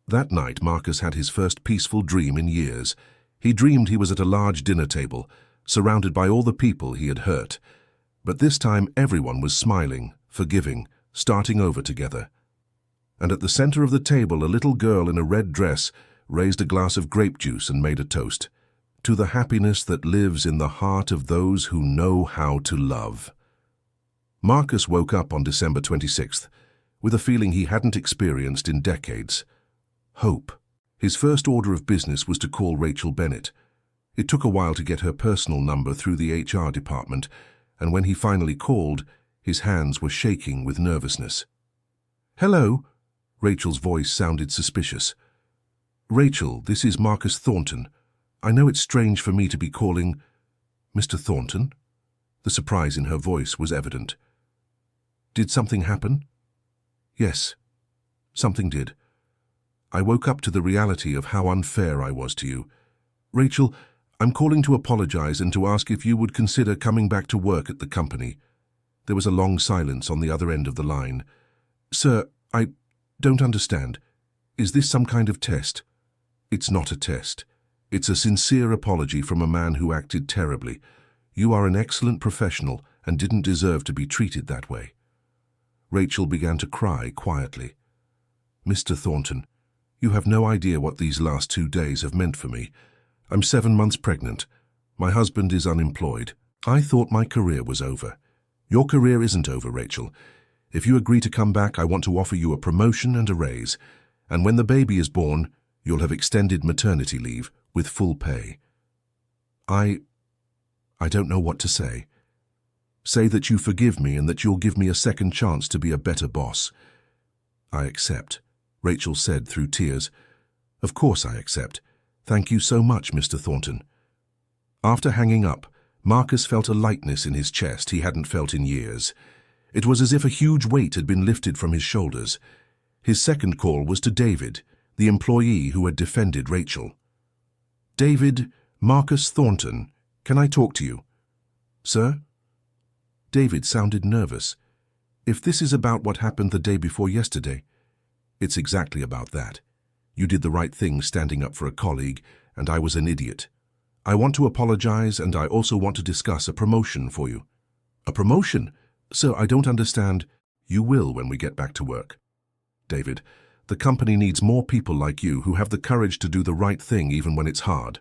S1: That night, Marcus had his first peaceful dream in years. He dreamed he was at a large dinner table, surrounded by all the people he had hurt. But this time everyone was smiling, forgiving, starting over together. And at the center of the table, a little girl in a red dress raised a glass of grape juice and made a toast, "To the happiness that lives in the heart of those who know how to love." Marcus woke up on December 26th with a feeling he hadn't experienced in decades. Hope. His first order of business was to call Rachel Bennett. It took a while to get her personal number through the HR department, and when he finally called, his hands were shaking with nervousness. "Hello?" Rachel's voice sounded suspicious. "Rachel, this is Marcus Thornton. I know it's strange for me to be calling—" "Mr. Thornton?" The surprise in her voice was evident. "Did something happen?" "Yes, something did. I woke up to the reality of how unfair I was to you. Rachel, I'm calling to apologize and to ask if you would consider coming back to work at the company." There was a long silence on the other end of the line. "Sir, I don't understand. Is this some kind of test?" "It's not a test. It's a sincere apology from a man who acted terribly. You are an excellent professional and didn't deserve to be treated that way." Rachel began to cry quietly. "Mr. Thornton, you have no idea what these last 2 days have meant for me. I'm 7 months pregnant. My husband is unemployed. I thought my career was over. Your career isn't over, Rachel. If you agree to come back, I want to offer you a promotion and a raise. And when the baby is born, you'll have extended maternity leave with full pay." I don't know what to say. Say that you forgive me and that you'll give me a second chance to be a better boss." "I accept," Rachel said through tears. "Of course I accept. Thank you so much, Mr. Thornton." After hanging up, Marcus felt a lightness in his chest he hadn't felt in years. It was as if a huge weight had been lifted from his shoulders. His second call was to David, the employee who had defended Rachel. "David, Marcus Thornton, can I talk to you?" "Sir?" David sounded nervous. "If this is about what happened the day before yesterday—" "It's exactly about that. You did the right thing standing up for a colleague, and I was an idiot. I want to apologize, and I also want to discuss a promotion for you." "A promotion? Sir, I don't understand." "You will when we get back to work." "David, the company needs more people like you who have the courage to do the right thing even when it's hard."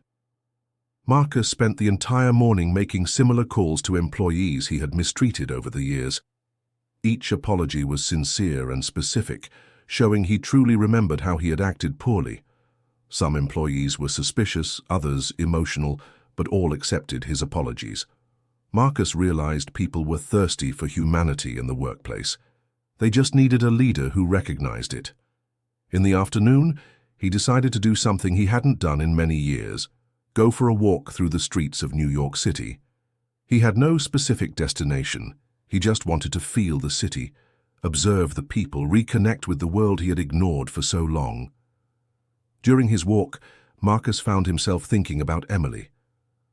S1: Marcus spent the entire morning making similar calls to employees he had mistreated over the years. Each apology was sincere and specific, showing he truly remembered how he had acted poorly. Some employees were suspicious, others emotional, but all accepted his apologies. Marcus realized people were thirsty for humanity in the workplace. They just needed a leader who recognized it. In the afternoon, he decided to do something he hadn't done in many years: go for a walk through the streets of New York City. He had no specific destination. He just wanted to feel the city, observe the people, reconnect with the world he had ignored for so long. During his walk, Marcus found himself thinking about Emily.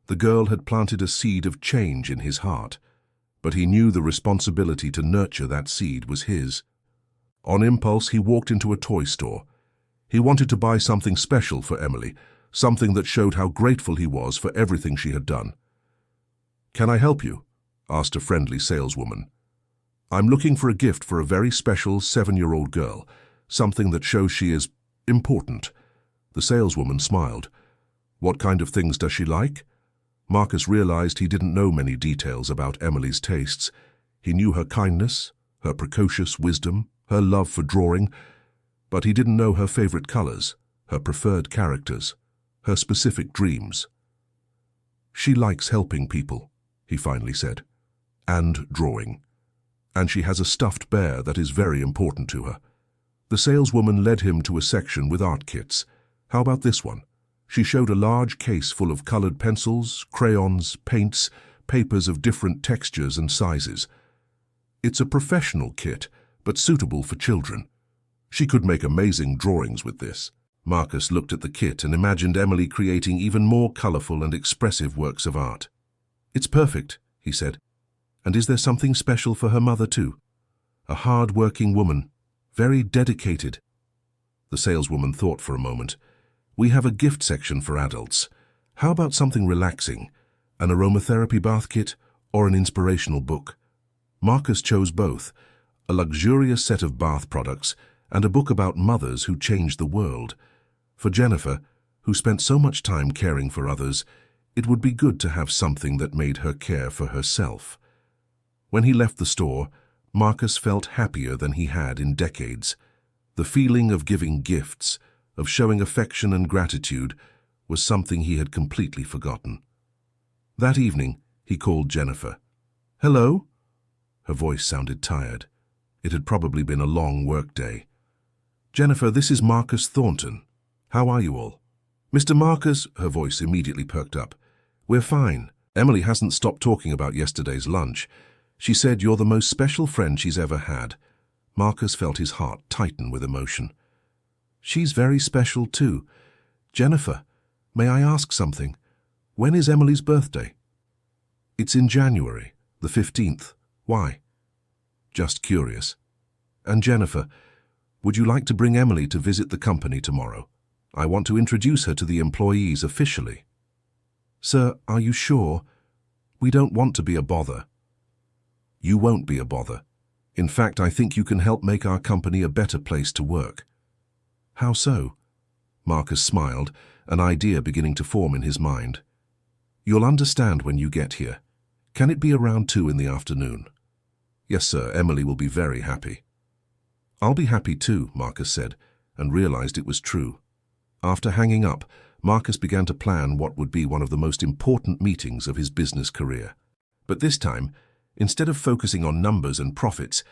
S1: The girl had planted a seed of change in his heart, but he knew the responsibility to nurture that seed was his. On impulse, he walked into a toy store. He wanted to buy something special for Emily, something that showed how grateful he was for everything she had done. "Can I help you?" asked a friendly saleswoman. "I'm looking for a gift for a very special 7-year-old girl, something that shows she is important." The saleswoman smiled. "What kind of things does she like?" Marcus realized he didn't know many details about Emily's tastes. He knew her kindness, her precocious wisdom, her love for drawing, but he didn't know her favorite colors, her preferred characters, her specific dreams. "She likes helping people," he finally said, "and drawing. And she has a stuffed bear that is very important to her." The saleswoman led him to a section with art kits. "How about this one?" She showed a large case full of colored pencils, crayons, paints, papers of different textures and sizes. "It's a professional kit, but suitable for children. She could make amazing drawings with this." Marcus looked at the kit and imagined Emily creating even more colorful and expressive works of art. "It's perfect," he said. "And is there something special for her mother too?" "A hard-working woman, very dedicated." The saleswoman thought for a moment. "We have a gift section for adults. How about something relaxing? An aromatherapy bath kit or an inspirational book?" Marcus chose both: a luxurious set of bath products and a book about mothers who changed the world. For Jennifer, who spent so much time caring for others, it would be good to have something that made her care for herself. When he left the store, Marcus felt happier than he had in decades. The feeling of giving gifts, of showing affection and gratitude, was something he had completely forgotten. That evening, he called Jennifer. "Hello?" Her voice sounded tired. It had probably been a long workday. "Jennifer, this is Marcus Thornton. How are you all?" "Mr. Marcus," her voice immediately perked up. "We're fine. Emily hasn't stopped talking about yesterday's lunch. She said you're the most special friend she's ever had." Marcus felt his heart tighten with emotion. "She's very special too. Jennifer, may I ask something? When is Emily's birthday?" "It's in January, the 15th. Why?" "Just curious." "And Jennifer, would you like to bring Emily to visit the company tomorrow? I want to introduce her to the employees officially." "Sir, are you sure? We don't want to be a bother." "You won't be a bother. In fact, I think you can help make our company a better place to work." "How so?" Marcus smiled, an idea beginning to form in his mind. "You'll understand when you get here. Can it be around 2 in the afternoon?" "Yes, sir. Emily will be very happy." "I'll be happy too," Marcus said, and realized it was true. After hanging up, Marcus began to plan what would be one of the most important meetings of his business career. But this time, instead of focusing on numbers and profits,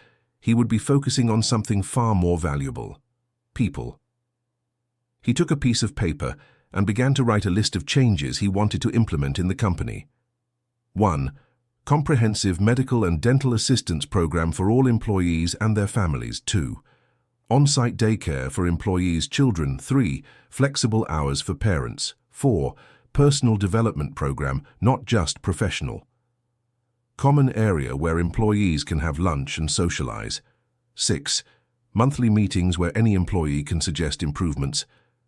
S1: he would be focusing on something far more valuable: people. He took a piece of paper and began to write a list of changes he wanted to implement in the company. 1. Comprehensive medical and dental assistance program for all employees and their families. 2. On-site daycare for employees' children. 3. Flexible hours for parents. 4. Personal development program, not just professional. Common area where employees can have lunch and socialize. 6. Monthly meetings where any employee can suggest improvements.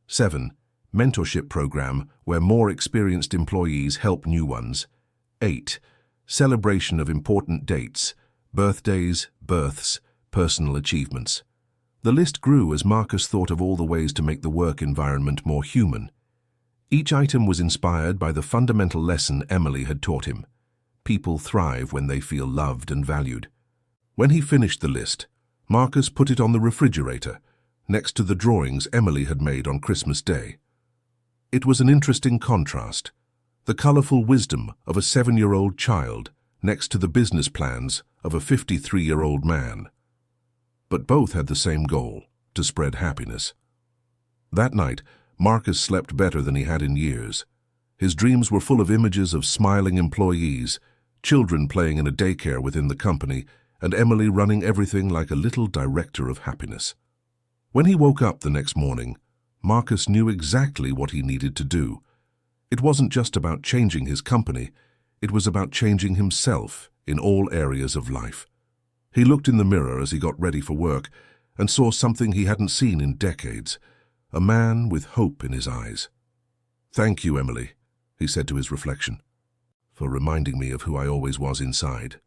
S1: 7. Mentorship program where more experienced employees help new ones. 8. Celebration of important dates, birthdays, births, personal achievements. The list grew as Marcus thought of all the ways to make the work environment more human. Each item was inspired by the fundamental lesson Emily had taught him. People thrive when they feel loved and valued. When he finished the list, Marcus put it on the refrigerator, next to the drawings Emily had made on Christmas Day. It was an interesting contrast, the colorful wisdom of a 7-year-old child next to the business plans of a 53-year-old man. But both had the same goal, to spread happiness. That night, Marcus slept better than he had in years. His dreams were full of images of smiling employees, children playing in a daycare within the company, and Emily running everything like a little director of happiness. When he woke up the next morning, Marcus knew exactly what he needed to do. It wasn't just about changing his company, it was about changing himself in all areas of life. He looked in the mirror as he got ready for work and saw something he hadn't seen in decades, a man with hope in his eyes. "Thank you, Emily," he said to his reflection, "for reminding me of who I always was inside."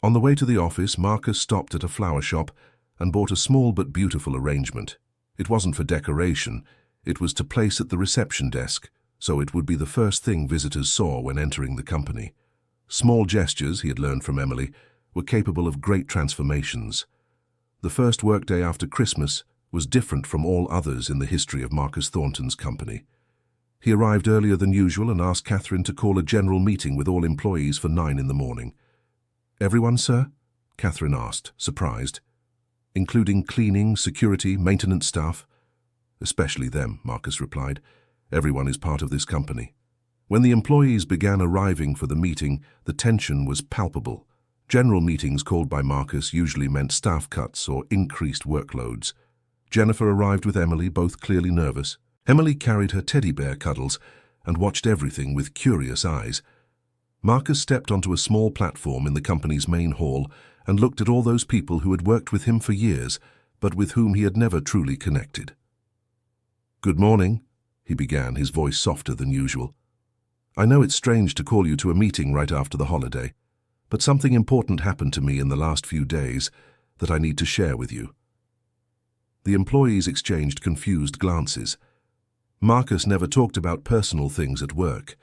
S1: On the way to the office, Marcus stopped at a flower shop and bought a small but beautiful arrangement. It wasn't for decoration, it was to place at the reception desk, so it would be the first thing visitors saw when entering the company. Small gestures, he had learned from Emily, were capable of great transformations. The first workday after Christmas was different from all others in the history of Marcus Thornton's company. He arrived earlier than usual and asked Catherine to call a general meeting with all employees for 9 in the morning. "Everyone, sir?" Catherine asked, surprised. "Including cleaning, security, maintenance staff?" "Especially them," Marcus replied. "Everyone is part of this company." When the employees began arriving for the meeting, the tension was palpable. General meetings called by Marcus usually meant staff cuts or increased workloads. Jennifer arrived with Emily, both clearly nervous. Emily carried her teddy bear cuddles and watched everything with curious eyes. Marcus stepped onto a small platform in the company's main hall and looked at all those people who had worked with him for years, but with whom he had never truly connected. "Good morning," he began, his voice softer than usual. "I know it's strange to call you to a meeting right after the holiday, but something important happened to me in the last few days that I need to share with you." The employees exchanged confused glances. Marcus never talked about personal things at work.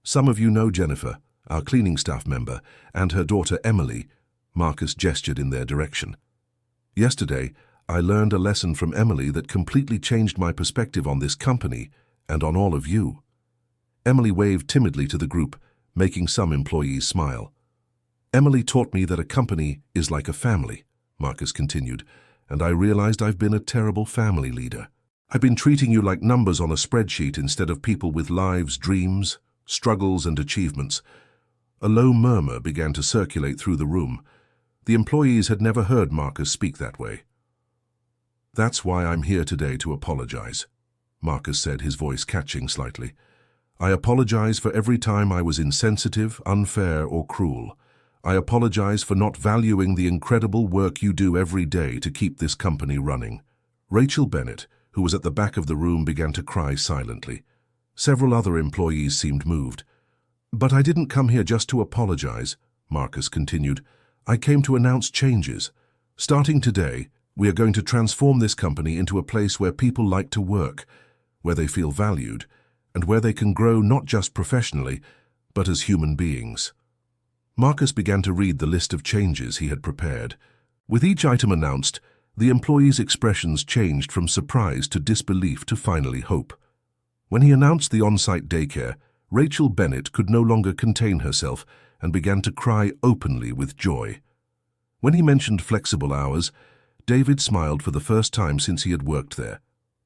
S1: "Some of you know Jennifer, our cleaning staff member, and her daughter Emily," Marcus gestured in their direction. "Yesterday, I learned a lesson from Emily that completely changed my perspective on this company and on all of you." Emily waved timidly to the group, making some employees smile. "Emily taught me that a company is like a family," Marcus continued, "and I realized I've been a terrible family leader. I've been treating you like numbers on a spreadsheet instead of people with lives, dreams, struggles, and achievements." A low murmur began to circulate through the room. The employees had never heard Marcus speak that way. "That's why I'm here today to apologize," Marcus said, his voice catching slightly. "I apologize for every time I was insensitive, unfair, or cruel. I apologize for not valuing the incredible work you do every day to keep this company running." Rachel Bennett, who was at the back of the room, began to cry silently. Several other employees seemed moved. "But I didn't come here just to apologize," Marcus continued. "I came to announce changes. Starting today, we are going to transform this company into a place where people like to work, where they feel valued, and where they can grow not just professionally, but as human beings." Marcus began to read the list of changes he had prepared. With each item announced, the employees' expressions changed from surprise to disbelief to finally hope. When he announced the on-site daycare, Rachel Bennett could no longer contain herself and began to cry openly with joy. When he mentioned flexible hours, David smiled for the first time since he had worked there.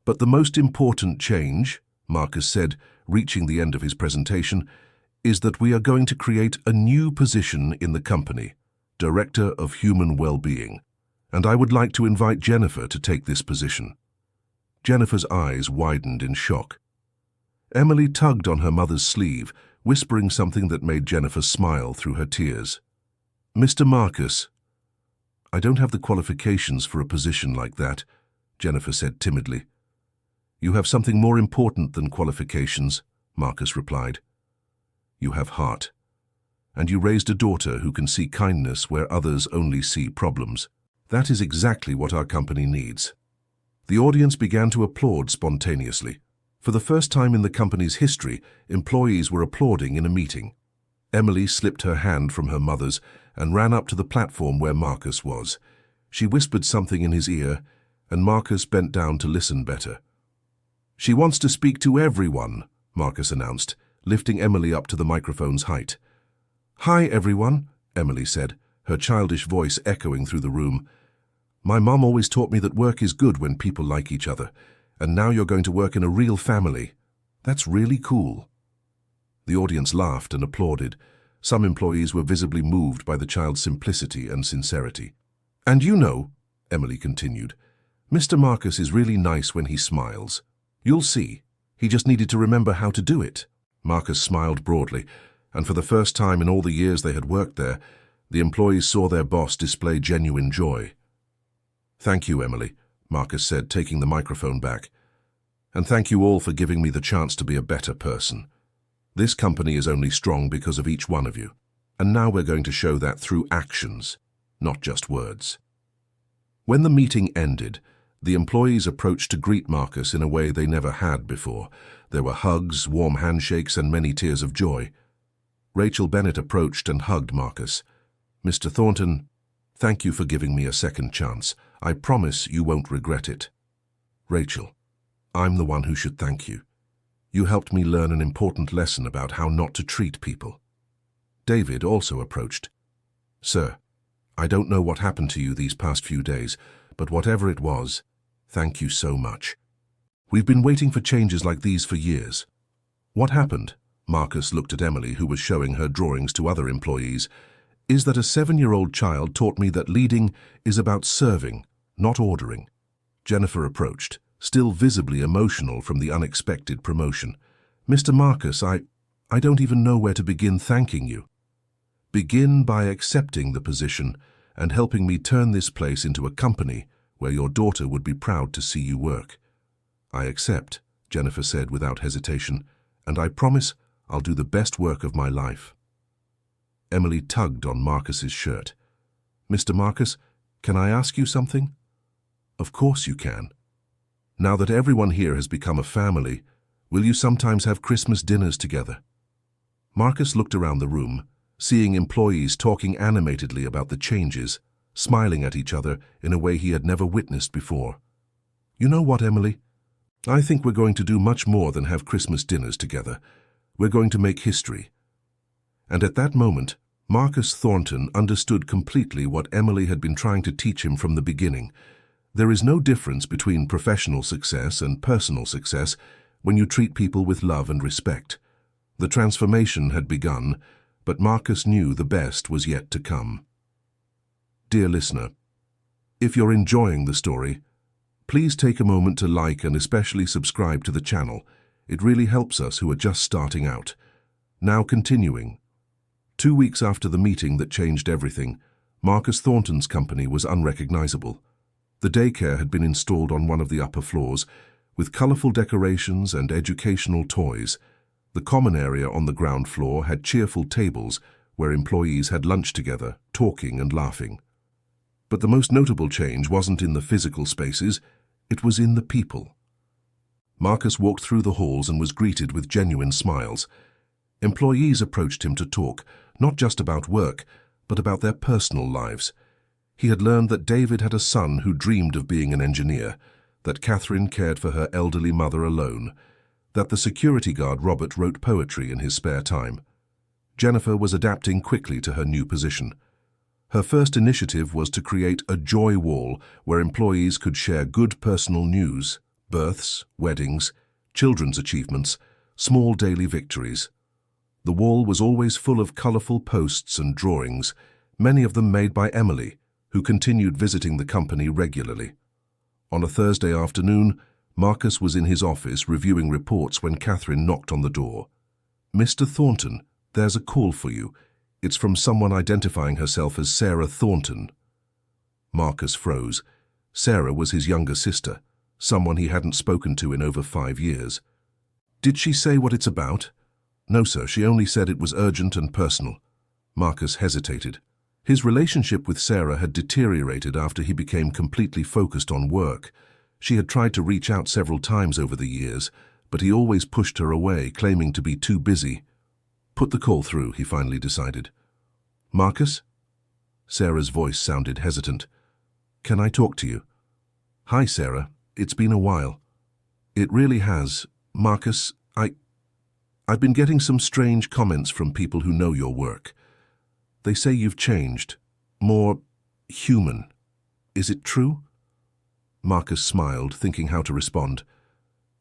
S1: "But the most important change," Marcus said, reaching the end of his presentation, "is that we are going to create a new position in the company, Director of Human Well-Being, and I would like to invite Jennifer to take this position." Jennifer's eyes widened in shock. Emily tugged on her mother's sleeve, whispering something that made Jennifer smile through her tears. "Mr. Marcus." "I don't have the qualifications for a position like that," Jennifer said timidly. "You have something more important than qualifications," Marcus replied. "You have heart. And you raised a daughter who can see kindness where others only see problems. That is exactly what our company needs." The audience began to applaud spontaneously. For the first time in the company's history, employees were applauding in a meeting. Emily slipped her hand from her mother's and ran up to the platform where Marcus was. She whispered something in his ear, and Marcus bent down to listen better. "She wants to speak to everyone," Marcus announced, lifting Emily up to the microphone's height. "Hi, everyone," Emily said, her childish voice echoing through the room. "My mom always taught me that work is good when people like each other, and now you're going to work in a real family. That's really cool." The audience laughed and applauded. Some employees were visibly moved by the child's simplicity and sincerity. "And you know," Emily continued, "Mr. Marcus is really nice when he smiles. You'll see. He just needed to remember how to do it." Marcus smiled broadly, and for the first time in all the years they had worked there, the employees saw their boss display genuine joy. "Thank you, Emily," Marcus said, taking the microphone back. "And thank you all for giving me the chance to be a better person. This company is only strong because of each one of you, and now we're going to show that through actions, not just words." When the meeting ended, the employees approached to greet Marcus in a way they never had before. There were hugs, warm handshakes, and many tears of joy. Rachel Bennett approached and hugged Marcus. "Mr. Thornton, thank you for giving me a second chance. I promise you won't regret it." "Rachel, I'm the one who should thank you. You helped me learn an important lesson about how not to treat people." David also approached. "Sir, I don't know what happened to you these past few days, but whatever it was, thank you so much. We've been waiting for changes like these for years." "What happened?" Marcus looked at Emily, who was showing her drawings to other employees. "Is that a 7-year-old child taught me that leading is about serving, not ordering." Jennifer approached, still visibly emotional from the unexpected promotion. "Mr. Marcus, I don't even know where to begin thanking you." "Begin by accepting the position and helping me turn this place into a company where your daughter would be proud to see you work." "I accept," Jennifer said without hesitation, "and I promise I'll do the best work of my life." Emily tugged on Marcus's shirt. "Mr. Marcus, can I ask you something?" "Of course you can. Now that everyone here has become a family, will you sometimes have Christmas dinners together?" Marcus looked around the room, seeing employees talking animatedly about the changes, smiling at each other in a way he had never witnessed before. "You know what, Emily? I think we're going to do much more than have Christmas dinners together. We're going to make history." And at that moment, Marcus Thornton understood completely what Emily had been trying to teach him from the beginning. There is no difference between professional success and personal success when you treat people with love and respect. The transformation had begun, but Marcus knew the best was yet to come. Dear listener, if you're enjoying the story, please take a moment to like and especially subscribe to the channel. It really helps us who are just starting out. Now continuing. 2 weeks after the meeting that changed everything, Marcus Thornton's company was unrecognizable. The daycare had been installed on one of the upper floors, with colorful decorations and educational toys. The common area on the ground floor had cheerful tables where employees had lunch together, talking and laughing. But the most notable change wasn't in the physical spaces, it was in the people. Marcus walked through the halls and was greeted with genuine smiles. Employees approached him to talk, not just about work, but about their personal lives. He had learned that David had a son who dreamed of being an engineer, that Catherine cared for her elderly mother alone, that the security guard Robert wrote poetry in his spare time. Jennifer was adapting quickly to her new position. Her first initiative was to create a joy wall where employees could share good personal news, births, weddings, children's achievements, small daily victories. The wall was always full of colorful posts and drawings, many of them made by Emily, who continued visiting the company regularly. On a Thursday afternoon, Marcus was in his office reviewing reports when Catherine knocked on the door. "Mr. Thornton, there's a call for you. It's from someone identifying herself as Sarah Thornton." Marcus froze. Sarah was his younger sister, someone he hadn't spoken to in over 5 years. "Did she say what it's about?" "No, sir, she only said it was urgent and personal." Marcus hesitated. His relationship with Sarah had deteriorated after he became completely focused on work. She had tried to reach out several times over the years, but he always pushed her away, claiming to be too busy. Put the call through, he finally decided. Marcus? Sarah's voice sounded hesitant. Can I talk to you? Hi, Sarah. It's been a while. It really has. Marcus, I've been getting some strange comments from people who know your work. They say you've changed. More human. Is it true? Marcus smiled, thinking how to respond.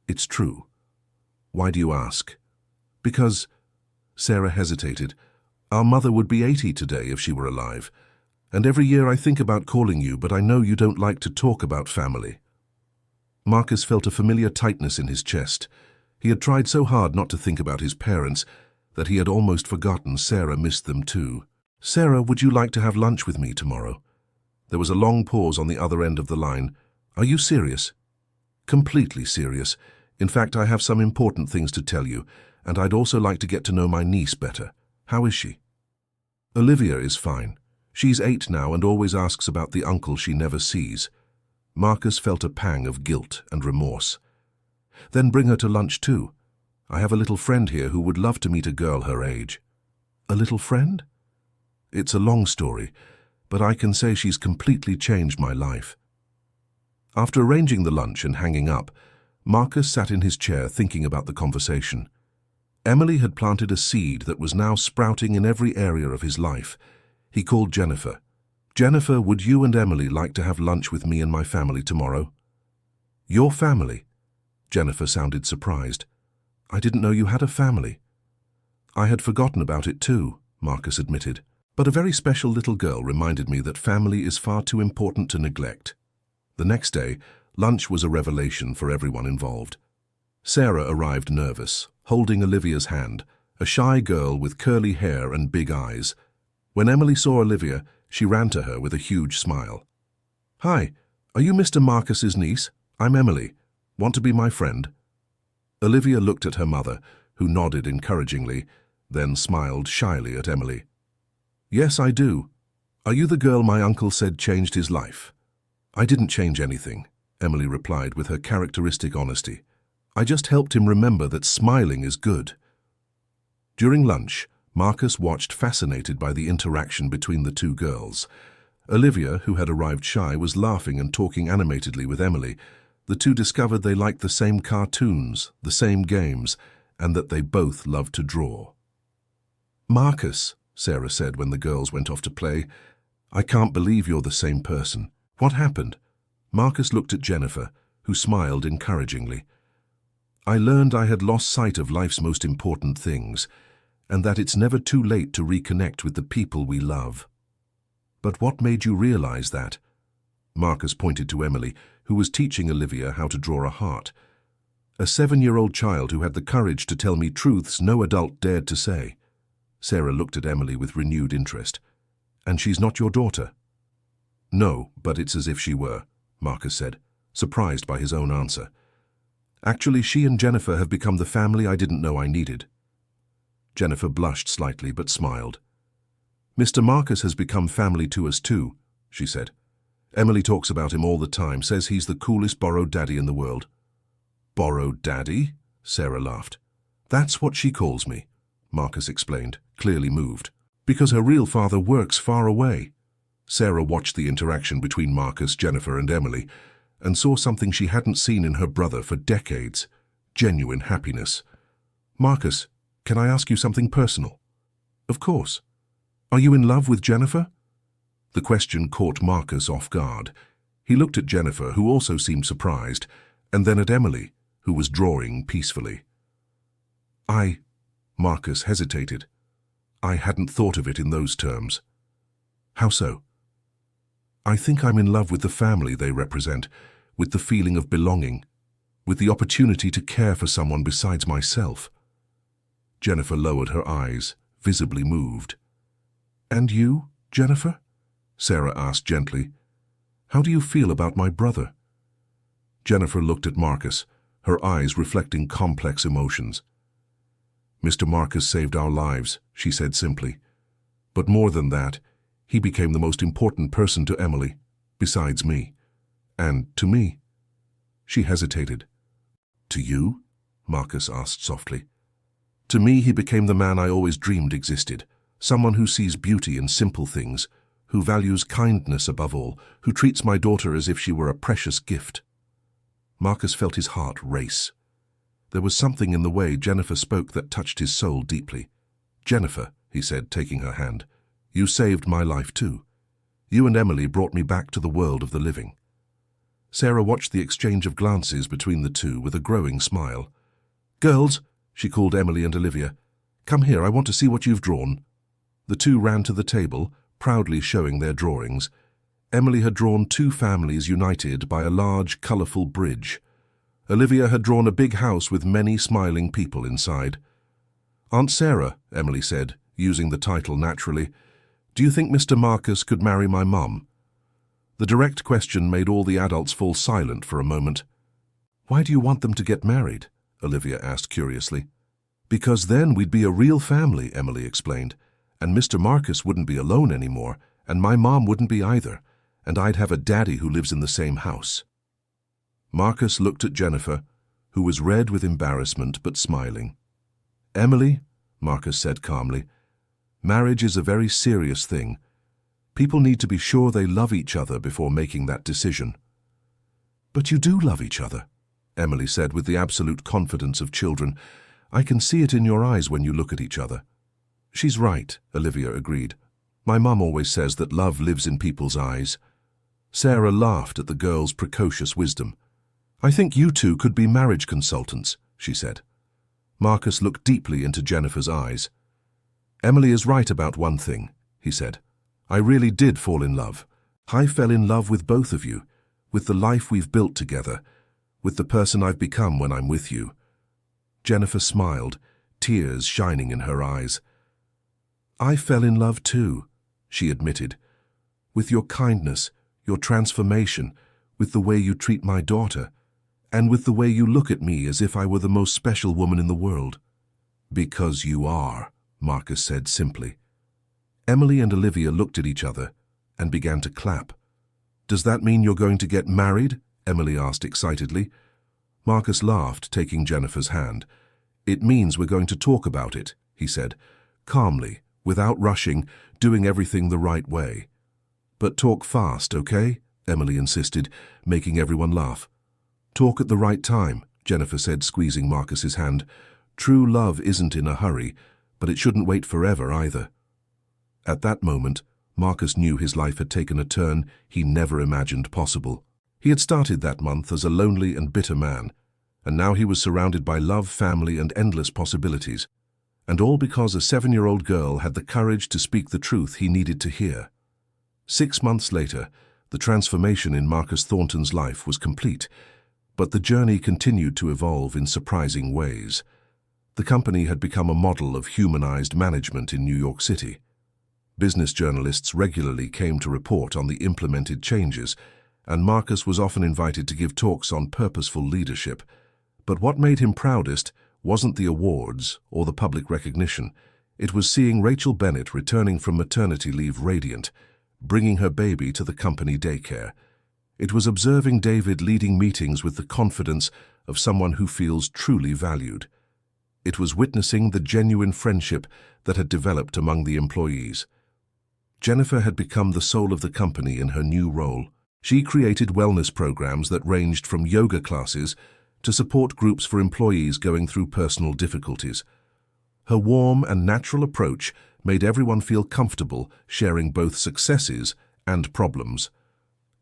S1: It's true. Why do you ask? Because, Sarah hesitated, our mother would be 80 today if she were alive. And every year I think about calling you, but I know you don't like to talk about family. Marcus felt a familiar tightness in his chest. He had tried so hard not to think about his parents that he had almost forgotten Sarah missed them too. Sarah, would you like to have lunch with me tomorrow? There was a long pause on the other end of the line. Are you serious? Completely serious. In fact, I have some important things to tell you, and I'd also like to get to know my niece better. How is she? Olivia is fine. She's 8 now and always asks about the uncle she never sees. Marcus felt a pang of guilt and remorse. Then bring her to lunch too. I have a little friend here who would love to meet a girl her age. A little friend? It's a long story, but I can say she's completely changed my life. After arranging the lunch and hanging up, Marcus sat in his chair thinking about the conversation. Emily had planted a seed that was now sprouting in every area of his life. He called Jennifer. Jennifer, would you and Emily like to have lunch with me and my family tomorrow? Your family? Jennifer sounded surprised. I didn't know you had a family. I had forgotten about it too, Marcus admitted. But a very special little girl reminded me that family is far too important to neglect. The next day, lunch was a revelation for everyone involved. Sarah arrived nervous, holding Olivia's hand, a shy girl with curly hair and big eyes. When Emily saw Olivia, she ran to her with a huge smile. Hi, are you Mr. Marcus's niece? I'm Emily. Want to be my friend? Olivia looked at her mother, who nodded encouragingly, then smiled shyly at Emily. Yes, I do. Are you the girl my uncle said changed his life? I didn't change anything, Emily replied with her characteristic honesty. I just helped him remember that smiling is good. During lunch, Marcus watched fascinated by the interaction between the two girls. Olivia, who had arrived shy, was laughing and talking animatedly with Emily. The two discovered they liked the same cartoons, the same games, and that they both loved to draw. Marcus, Sarah said when the girls went off to play, I can't believe you're the same person. What happened? Marcus looked at Jennifer, who smiled encouragingly. I learned I had lost sight of life's most important things, and that it's never too late to reconnect with the people we love. But what made you realize that? Marcus pointed to Emily, who was teaching Olivia how to draw a heart. A 7-year-old child who had the courage to tell me truths no adult dared to say. Sarah looked at Emily with renewed interest. And she's not your daughter? No, but it's as if she were, Marcus said, surprised by his own answer. Actually, she and Jennifer have become the family I didn't know I needed. Jennifer blushed slightly but smiled. Mr. Marcus has become family to us too, she said. Emily talks about him all the time, says he's the coolest borrowed daddy in the world. Borrowed daddy? Sarah laughed. That's what she calls me, Marcus explained, clearly moved. Because her real father works far away. Sarah watched the interaction between Marcus, Jennifer, and Emily, and saw something she hadn't seen in her brother for decades. Genuine happiness. Marcus, can I ask you something personal? Of course. Are you in love with Jennifer? The question caught Marcus off guard. He looked at Jennifer, who also seemed surprised, and then at Emily, who was drawing peacefully. Marcus hesitated. I hadn't thought of it in those terms. How so? I think I'm in love with the family they represent, with the feeling of belonging, with the opportunity to care for someone besides myself. Jennifer lowered her eyes, visibly moved. And you, Jennifer? Sarah asked gently. How do you feel about my brother? Jennifer looked at Marcus, her eyes reflecting complex emotions. Mr. Marcus saved our lives, she said simply. But more than that, he became the most important person to Emily, besides me. And to me. She hesitated. To you? Marcus asked softly. To me, he became the man I always dreamed existed, someone who sees beauty in simple things, who values kindness above all, who treats my daughter as if she were a precious gift. Marcus felt his heart race. There was something in the way Jennifer spoke that touched his soul deeply. "Jennifer," he said, taking her hand, "you saved my life too. You and Emily brought me back to the world of the living." Sarah watched the exchange of glances between the two with a growing smile. "Girls," she called Emily and Olivia, "come here, I want to see what you've drawn." The two ran to the table, proudly showing their drawings. Emily had drawn two families united by a large, colourful bridge. Olivia had drawn a big house with many smiling people inside. "Aunt Sarah," Emily said, using the title naturally, "do you think Mr. Marcus could marry my mum?" The direct question made all the adults fall silent for a moment. "Why do you want them to get married?" Olivia asked curiously. "Because then we'd be a real family," Emily explained, "and Mr. Marcus wouldn't be alone anymore, and my mom wouldn't be either, and I'd have a daddy who lives in the same house." Marcus looked at Jennifer, who was red with embarrassment but smiling. "Emily," Marcus said calmly, "marriage is a very serious thing. People need to be sure they love each other before making that decision." "But you do love each other," Emily said with the absolute confidence of children. "I can see it in your eyes when you look at each other." "She's right," Olivia agreed. "My mum always says that love lives in people's eyes." Sarah laughed at the girl's precocious wisdom. "I think you two could be marriage consultants," she said. Marcus looked deeply into Jennifer's eyes. "Emily is right about one thing," he said. "I really did fall in love. I fell in love with both of you, with the life we've built together, with the person I've become when I'm with you." Jennifer smiled, tears shining in her eyes. "I fell in love too," she admitted, "with your kindness, your transformation, with the way you treat my daughter, and with the way you look at me as if I were the most special woman in the world." "Because you are," Marcus said simply. Emily and Olivia looked at each other and began to clap. "Does that mean you're going to get married?" Emily asked excitedly. Marcus laughed, taking Jennifer's hand. "It means we're going to talk about it," he said, calmly, without rushing, doing everything the right way. "But talk fast, okay?" Emily insisted, making everyone laugh. "Talk at the right time," Jennifer said, squeezing Marcus's hand. "True love isn't in a hurry, but it shouldn't wait forever either." At that moment, Marcus knew his life had taken a turn he never imagined possible. He had started that month as a lonely and bitter man, and now he was surrounded by love, family, and endless possibilities. And all because a 7-year-old girl had the courage to speak the truth he needed to hear. 6 months later, the transformation in Marcus Thornton's life was complete, but the journey continued to evolve in surprising ways. The company had become a model of humanized management in New York City. Business journalists regularly came to report on the implemented changes, and Marcus was often invited to give talks on purposeful leadership. But what made him proudest wasn't the awards or the public recognition. It was seeing Rachel Bennett returning from maternity leave radiant, bringing her baby to the company daycare. It was observing David leading meetings with the confidence of someone who feels truly valued. It was witnessing the genuine friendship that had developed among the employees. Jennifer had become the soul of the company in her new role. She created wellness programs that ranged from yoga classes to support groups for employees going through personal difficulties. Her warm and natural approach made everyone feel comfortable sharing both successes and problems.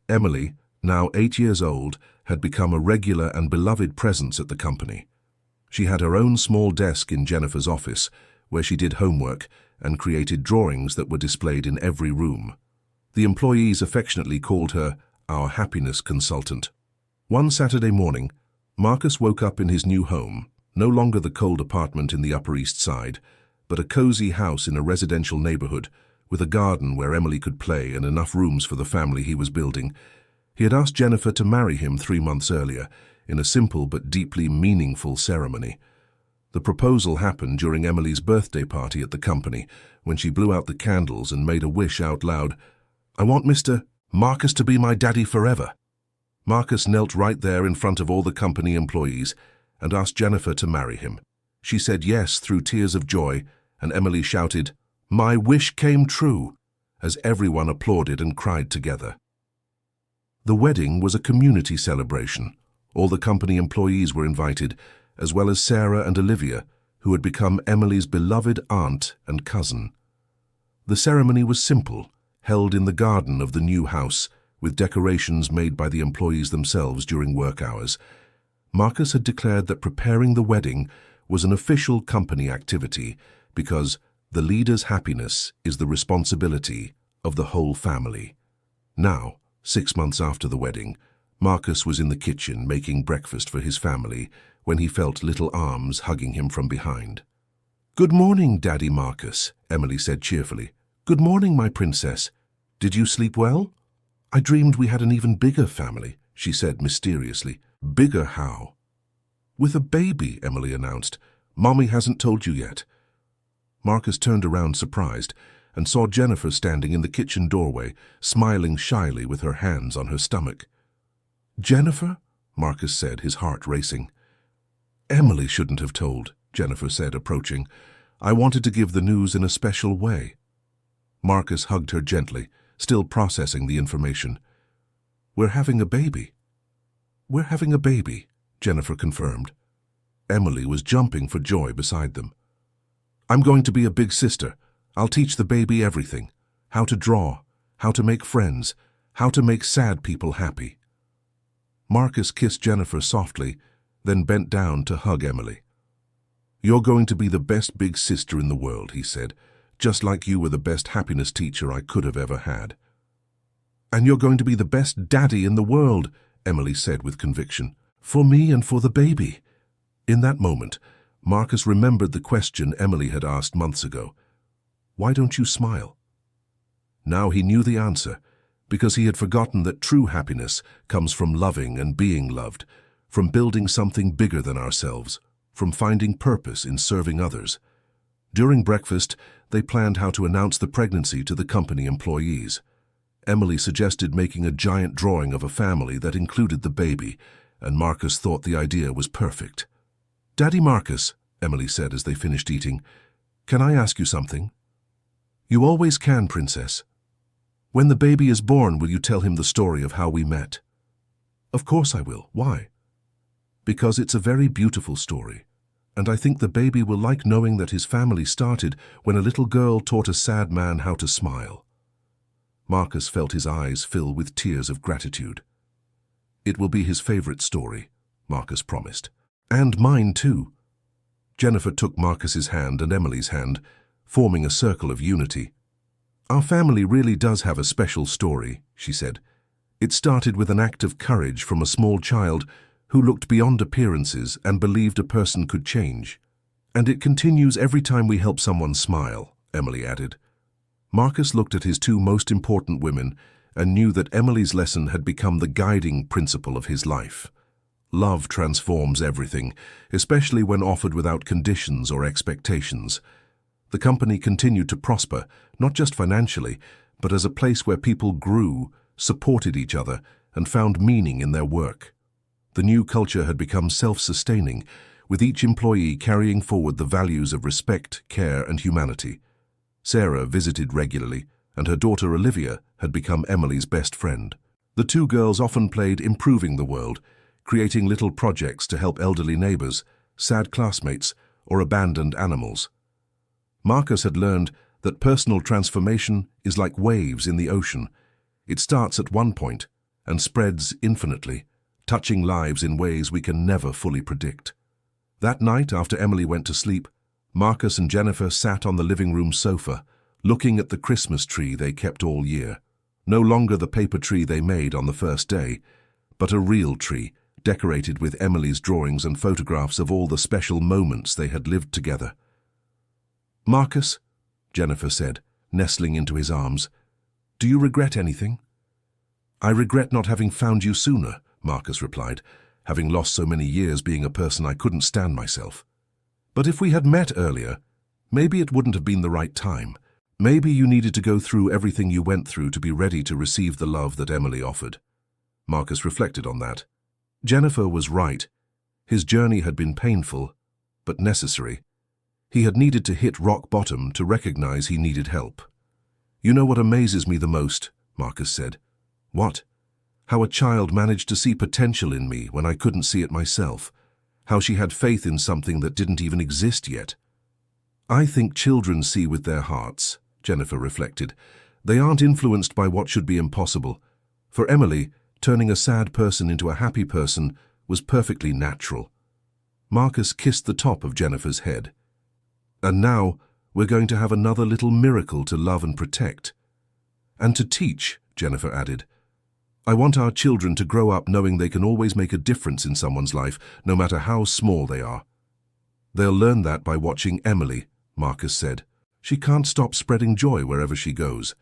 S1: Emily, now 8 years old, had become a regular and beloved presence at the company. She had her own small desk in Jennifer's office, where she did homework and created drawings that were displayed in every room. The employees affectionately called her our happiness consultant. One Saturday morning, Marcus woke up in his new home, no longer the cold apartment in the Upper East Side, but a cozy house in a residential neighborhood with a garden where Emily could play and enough rooms for the family he was building. He had asked Jennifer to marry him 3 months earlier, in a simple but deeply meaningful ceremony. The proposal happened during Emily's birthday party at the company, when she blew out the candles and made a wish out loud. "I want Mr. Marcus to be my daddy forever." Marcus knelt right there in front of all the company employees, and asked Jennifer to marry him. She said yes through tears of joy, and Emily shouted, "My wish came true," as everyone applauded and cried together. The wedding was a community celebration. All the company employees were invited, as well as Sarah and Olivia, who had become Emily's beloved aunt and cousin. The ceremony was simple, held in the garden of the new house, with decorations made by the employees themselves during work hours. Marcus had declared that preparing the wedding was an official company activity because the leader's happiness is the responsibility of the whole family. Now, 6 months after the wedding, Marcus was in the kitchen making breakfast for his family when he felt little arms hugging him from behind. "Good morning, Daddy Marcus," Emily said cheerfully. "Good morning, my princess. Did you sleep well?" "I dreamed we had an even bigger family," she said mysteriously. "Bigger how?" "With a baby," Emily announced. "Mommy hasn't told you yet." Marcus turned around surprised and saw Jennifer standing in the kitchen doorway, smiling shyly with her hands on her stomach. "Jennifer?" Marcus said, his heart racing. "Emily shouldn't have told," Jennifer said, approaching. "I wanted to give the news in a special way." Marcus hugged her gently, still processing the information. "We're having a baby." "We're having a baby," Jennifer confirmed. Emily was jumping for joy beside them. "I'm going to be a big sister. I'll teach the baby everything. How to draw, how to make friends, how to make sad people happy." Marcus kissed Jennifer softly, then bent down to hug Emily. "You're going to be the best big sister in the world," he said, "just like you were the best happiness teacher I could have ever had." "And you're going to be the best daddy in the world," Emily said with conviction, "for me and for the baby." In that moment, Marcus remembered the question Emily had asked months ago. "Why don't you smile?" Now he knew the answer, because he had forgotten that true happiness comes from loving and being loved, from building something bigger than ourselves, from finding purpose in serving others. During breakfast, they planned how to announce the pregnancy to the company employees. Emily suggested making a giant drawing of a family that included the baby, and Marcus thought the idea was perfect. "Daddy Marcus," Emily said as they finished eating, "can I ask you something?" "You always can, Princess." "When the baby is born, will you tell him the story of how we met?" "Of course I will. Why?" "Because it's a very beautiful story, and I think the baby will like knowing that his family started when a little girl taught a sad man how to smile." Marcus felt his eyes fill with tears of gratitude. "It will be his favorite story," Marcus promised. "And mine too." Jennifer took Marcus's hand and Emily's hand, forming a circle of unity. "Our family really does have a special story," she said. "It started with an act of courage from a small child who looked beyond appearances and believed a person could change. And it continues every time we help someone smile," Emily added. Marcus looked at his two most important women and knew that Emily's lesson had become the guiding principle of his life. Love transforms everything, especially when offered without conditions or expectations. The company continued to prosper, not just financially, but as a place where people grew, supported each other, and found meaning in their work. The new culture had become self-sustaining, with each employee carrying forward the values of respect, care, and humanity. Sarah visited regularly, and her daughter Olivia had become Emily's best friend. The two girls often played Improving the World, creating little projects to help elderly neighbors, sad classmates, or abandoned animals. Marcus had learned that personal transformation is like waves in the ocean. It starts at one point and spreads infinitely, touching lives in ways we can never fully predict. That night, after Emily went to sleep, Marcus and Jennifer sat on the living room sofa, looking at the Christmas tree they kept all year. No longer the paper tree they made on the first day, but a real tree, decorated with Emily's drawings and photographs of all the special moments they had lived together. "Marcus," Jennifer said, nestling into his arms, "do you regret anything?" "I regret not having found you sooner," Marcus replied, "having lost so many years being a person I couldn't stand myself. But if we had met earlier, maybe it wouldn't have been the right time. Maybe you needed to go through everything you went through to be ready to receive the love that Emily offered." Marcus reflected on that. Jennifer was right. His journey had been painful, but necessary. He had needed to hit rock bottom to recognize he needed help. "You know what amazes me the most," Marcus said. "What?" "How a child managed to see potential in me when I couldn't see it myself. How she had faith in something that didn't even exist yet." "I think children see with their hearts," Jennifer reflected. "They aren't influenced by what should be impossible. For Emily, turning a sad person into a happy person was perfectly natural." Marcus kissed the top of Jennifer's head. "And now we're going to have another little miracle to love and protect. And to teach," Jennifer added. "I want our children to grow up knowing they can always make a difference in someone's life, no matter how small they are." "They'll learn that by watching Emily," Marcus said. "She can't stop spreading joy wherever she goes."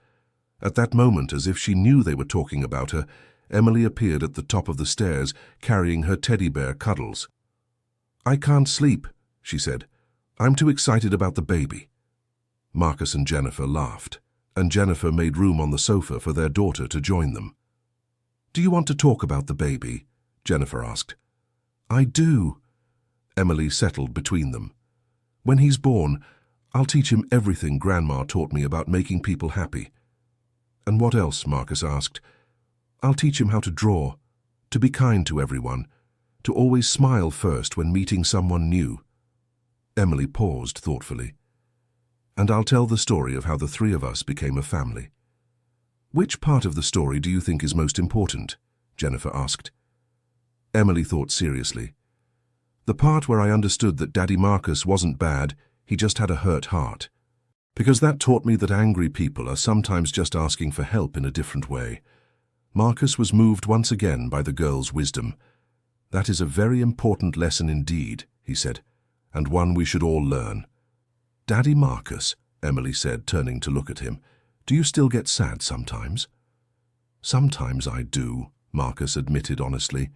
S1: At that moment, as if she knew they were talking about her, Emily appeared at the top of the stairs, carrying her teddy bear Cuddles. "I can't sleep," she said. "I'm too excited about the baby." Marcus and Jennifer laughed, and Jennifer made room on the sofa for their daughter to join them. "Do you want to talk about the baby?" Jennifer asked. "I do." Emily settled between them. "When he's born, I'll teach him everything Grandma taught me about making people happy." "And what else?" Marcus asked. "I'll teach him how to draw, to be kind to everyone, to always smile first when meeting someone new." Emily paused thoughtfully. "And I'll tell the story of how the three of us became a family." "Which part of the story do you think is most important?" Jennifer asked. Emily thought seriously. "The part where I understood that Daddy Marcus wasn't bad, he just had a hurt heart. Because that taught me that angry people are sometimes just asking for help in a different way." Marcus was moved once again by the girl's wisdom. "That is a very important lesson indeed," he said, "and one we should all learn." "Daddy Marcus," Emily said, turning to look at him, "do you still get sad sometimes?" "Sometimes I do," Marcus admitted honestly.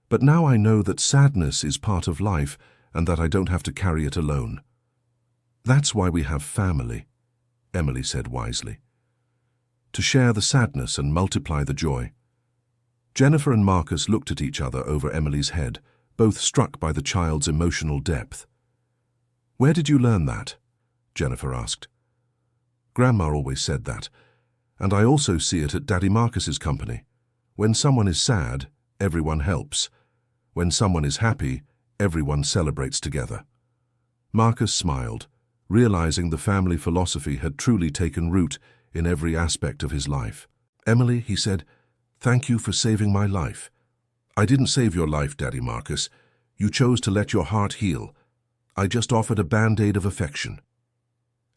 S1: "But now I know that sadness is part of life and that I don't have to carry it alone." "That's why we have family," Emily said wisely. "To share the sadness and multiply the joy." Jennifer and Marcus looked at each other over Emily's head, both struck by the child's emotional depth. "Where did you learn that?" Jennifer asked. "Grandma always said that, and I also see it at Daddy Marcus's company. When someone is sad, everyone helps. When someone is happy, everyone celebrates together." Marcus smiled, realizing the family philosophy had truly taken root in every aspect of his life. "Emily," he said, "thank you for saving my life." "I didn't save your life, Daddy Marcus. You chose to let your heart heal. I just offered a band-aid of affection."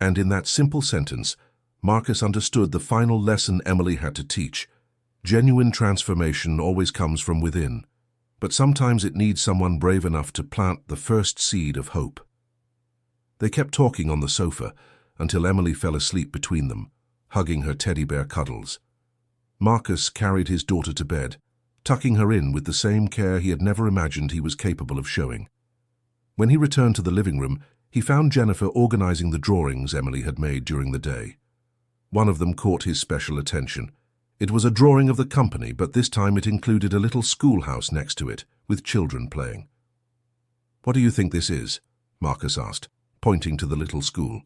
S1: And in that simple sentence, Marcus understood the final lesson Emily had to teach. Genuine transformation always comes from within, but sometimes it needs someone brave enough to plant the first seed of hope. They kept talking on the sofa until Emily fell asleep between them, hugging her teddy bear Cuddles. Marcus carried his daughter to bed, tucking her in with the same care he had never imagined he was capable of showing. When he returned to the living room, he found Jennifer organizing the drawings Emily had made during the day. One of them caught his special attention. It was a drawing of the company, but this time it included a little schoolhouse next to it, with children playing. "What do you think this is?" Marcus asked, pointing to the little school.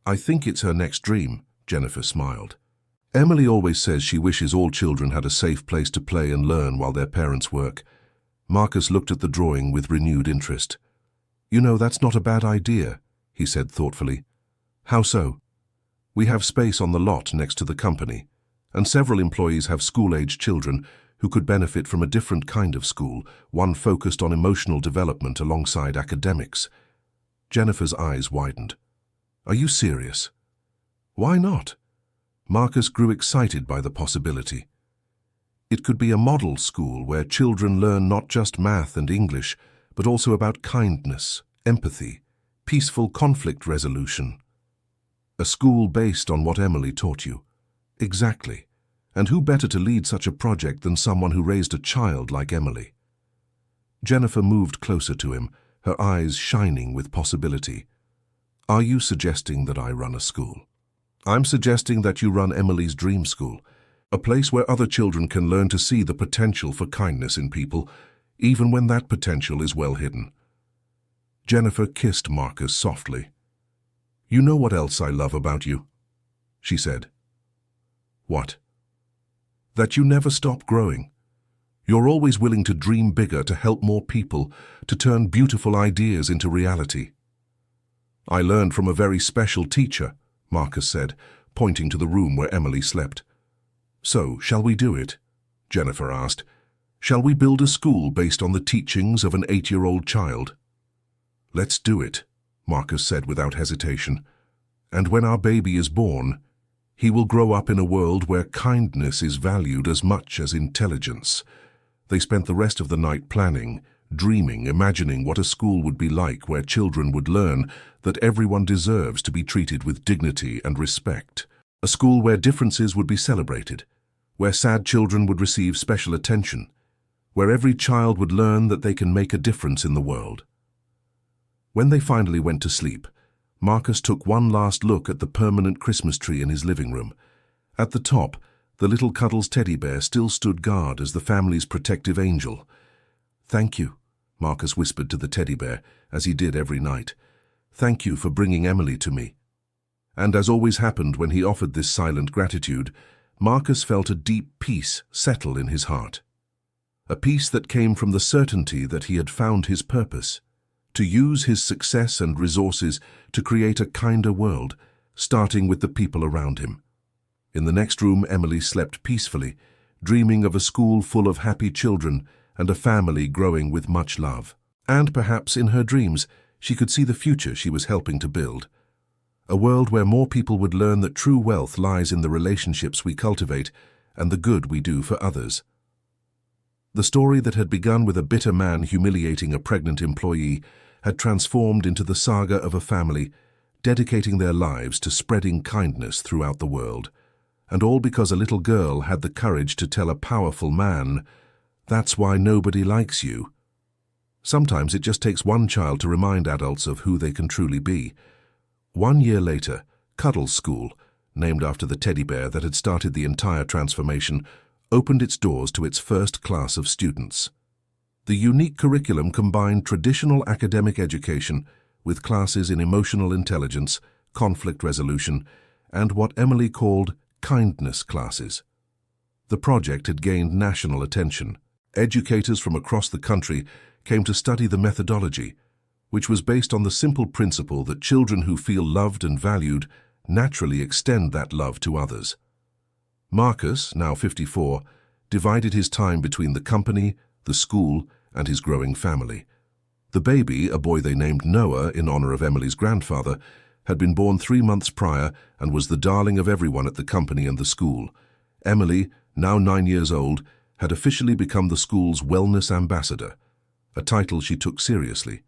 S1: "I think it's her next dream," Jennifer smiled. "Emily always says she wishes all children had a safe place to play and learn while their parents work." Marcus looked at the drawing with renewed interest. "You know, that's not a bad idea," he said thoughtfully. "How so?" "We have space on the lot next to the company, and several employees have school-aged children who could benefit from a different kind of school, one focused on emotional development alongside academics." Jennifer's eyes widened. "Are you serious?" "Why not?" Marcus grew excited by the possibility. It could be a model school where children learn not just math and English, but also about kindness, empathy, peaceful conflict resolution. A school based on what Emily taught you. Exactly. And who better to lead such a project than someone who raised a child like Emily? Jennifer moved closer to him, her eyes shining with possibility. "Are you suggesting that I run a school?" "I'm suggesting that you run Emily's dream school, a place where other children can learn to see the potential for kindness in people. even when that potential is well hidden. Jennifer kissed Marcus softly. "You know what else I love about you?" she said. "What?" "That you never stop growing. You're always willing to dream bigger, to help more people, to turn beautiful ideas into reality." "I learned from a very special teacher," Marcus said, pointing to the room where Emily slept. "So, shall we do it?" Jennifer asked. "Shall we build a school based on the teachings of an 8-year-old child?" "Let's do it," Marcus said without hesitation. "And when our baby is born, he will grow up in a world where kindness is valued as much as intelligence." They spent the rest of the night planning, dreaming, imagining what a school would be like, where children would learn that everyone deserves to be treated with dignity and respect. A school where differences would be celebrated, where sad children would receive special attention, where every child would learn that they can make a difference in the world. When they finally went to sleep, Marcus took one last look at the permanent Christmas tree in his living room. At the top, the little Cuddles teddy bear still stood guard as the family's protective angel. "Thank you," Marcus whispered to the teddy bear, as he did every night. "Thank you for bringing Emily to me." And as always happened when he offered this silent gratitude, Marcus felt a deep peace settle in his heart. A peace that came from the certainty that he had found his purpose, to use his success and resources to create a kinder world, starting with the people around him. In the next room, Emily slept peacefully, dreaming of a school full of happy children and a family growing with much love. And perhaps in her dreams, she could see the future she was helping to build. A world where more people would learn that true wealth lies in the relationships we cultivate and the good we do for others. The story that had begun with a bitter man humiliating a pregnant employee had transformed into the saga of a family dedicating their lives to spreading kindness throughout the world. And all because a little girl had the courage to tell a powerful man, "That's why nobody likes you." Sometimes it just takes one child to remind adults of who they can truly be. 1 year later, Cuddles School, named after the teddy bear that had started the entire transformation, opened its doors to its first class of students. The unique curriculum combined traditional academic education with classes in emotional intelligence, conflict resolution, and what Emily called kindness classes. The project had gained national attention. Educators from across the country came to study the methodology, which was based on the simple principle that children who feel loved and valued naturally extend that love to others. Marcus, now 54, divided his time between the company, the school, and his growing family. The baby, a boy they named Noah in honor of Emily's grandfather, had been born 3 months prior and was the darling of everyone at the company and the school. Emily, now 9 years old, had officially become the school's wellness ambassador, a title she took seriously.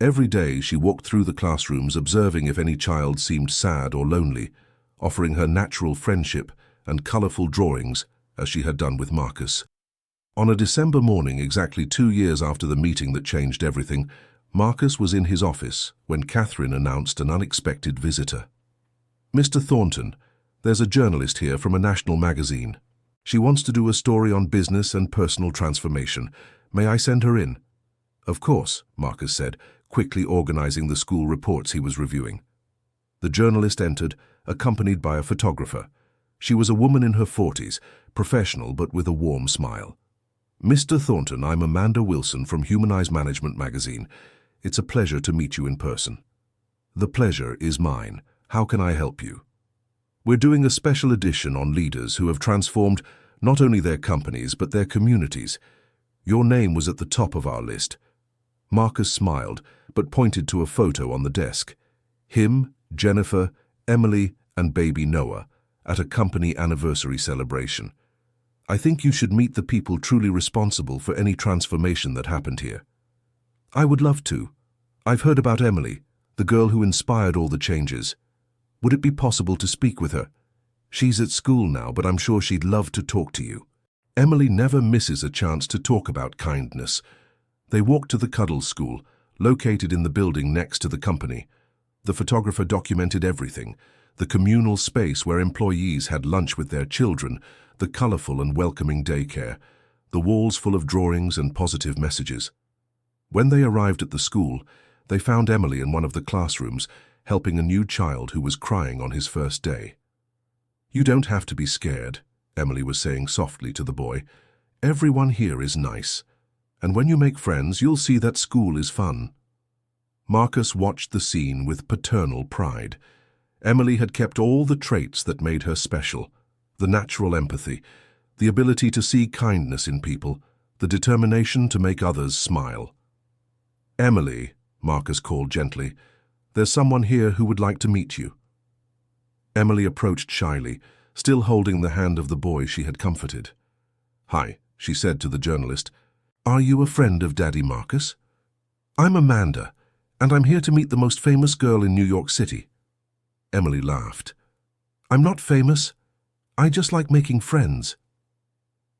S1: Every day she walked through the classrooms observing if any child seemed sad or lonely, offering her natural friendship and colorful drawings as she had done with Marcus. On a December morning, exactly 2 years after the meeting that changed everything, Marcus was in his office when Catherine announced an unexpected visitor. "Mr. Thornton, there's a journalist here from a national magazine. She wants to do a story on business and personal transformation. May I send her in?" "Of course," Marcus said, quickly organizing the school reports he was reviewing. The journalist entered, accompanied by a photographer. She was a woman in her 40s, professional but with a warm smile. "Mr. Thornton, I'm Amanda Wilson from Humanize Management magazine. It's a pleasure to meet you in person." "The pleasure is mine. How can I help you?" "We're doing a special edition on leaders who have transformed not only their companies but their communities. Your name was at the top of our list." Marcus smiled, but pointed to a photo on the desk. Him, Jennifer, Emily, and baby Noah, at a company anniversary celebration. "I think you should meet the people truly responsible for any transformation that happened here." "I would love to. I've heard about Emily, the girl who inspired all the changes. Would it be possible to speak with her? She's at school now, but I'm sure she'd love to talk to you." Emily never misses a chance to talk about kindness. They walked to the Cuddles School, located in the building next to the company. The photographer documented everything: the communal space where employees had lunch with their children, the colorful and welcoming daycare, the walls full of drawings and positive messages. When they arrived at the school, they found Emily in one of the classrooms, helping a new child who was crying on his first day. "You don't have to be scared," Emily was saying softly to the boy. "Everyone here is nice. And when you make friends, you'll see that school is fun." Marcus watched the scene with paternal pride. Emily had kept all the traits that made her special: the natural empathy, the ability to see kindness in people, the determination to make others smile. "Emily," Marcus called gently, "there's someone here who would like to meet you." Emily approached shyly, still holding the hand of the boy she had comforted. "Hi," she said to the journalist. "Are you a friend of Daddy Marcus?" "I'm Amanda, and I'm here to meet the most famous girl in New York City." Emily laughed. "I'm not famous. I just like making friends."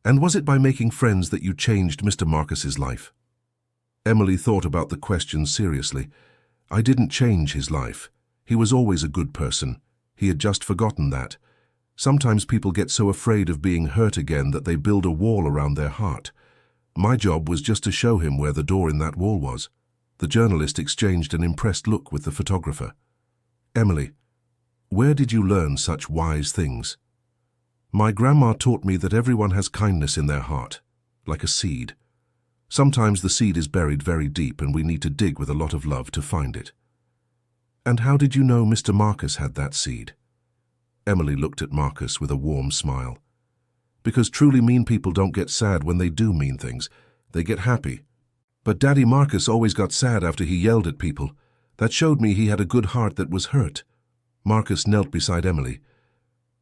S1: "And was it by making friends that you changed Mr. Marcus's life?" Emily thought about the question seriously. "I didn't change his life. He was always a good person. He had just forgotten that. Sometimes people get so afraid of being hurt again that they build a wall around their heart. My job was just to show him where the door in that wall was." The journalist exchanged an impressed look with the photographer. "Emily, where did you learn such wise things?" "My grandma taught me that everyone has kindness in their heart, like a seed. Sometimes the seed is buried very deep and we need to dig with a lot of love to find it." "And how did you know Mr. Marcus had that seed?" Emily looked at Marcus with a warm smile. "Because truly mean people don't get sad when they do mean things. They get happy. But Daddy Marcus always got sad after he yelled at people. That showed me he had a good heart that was hurt." Marcus knelt beside Emily.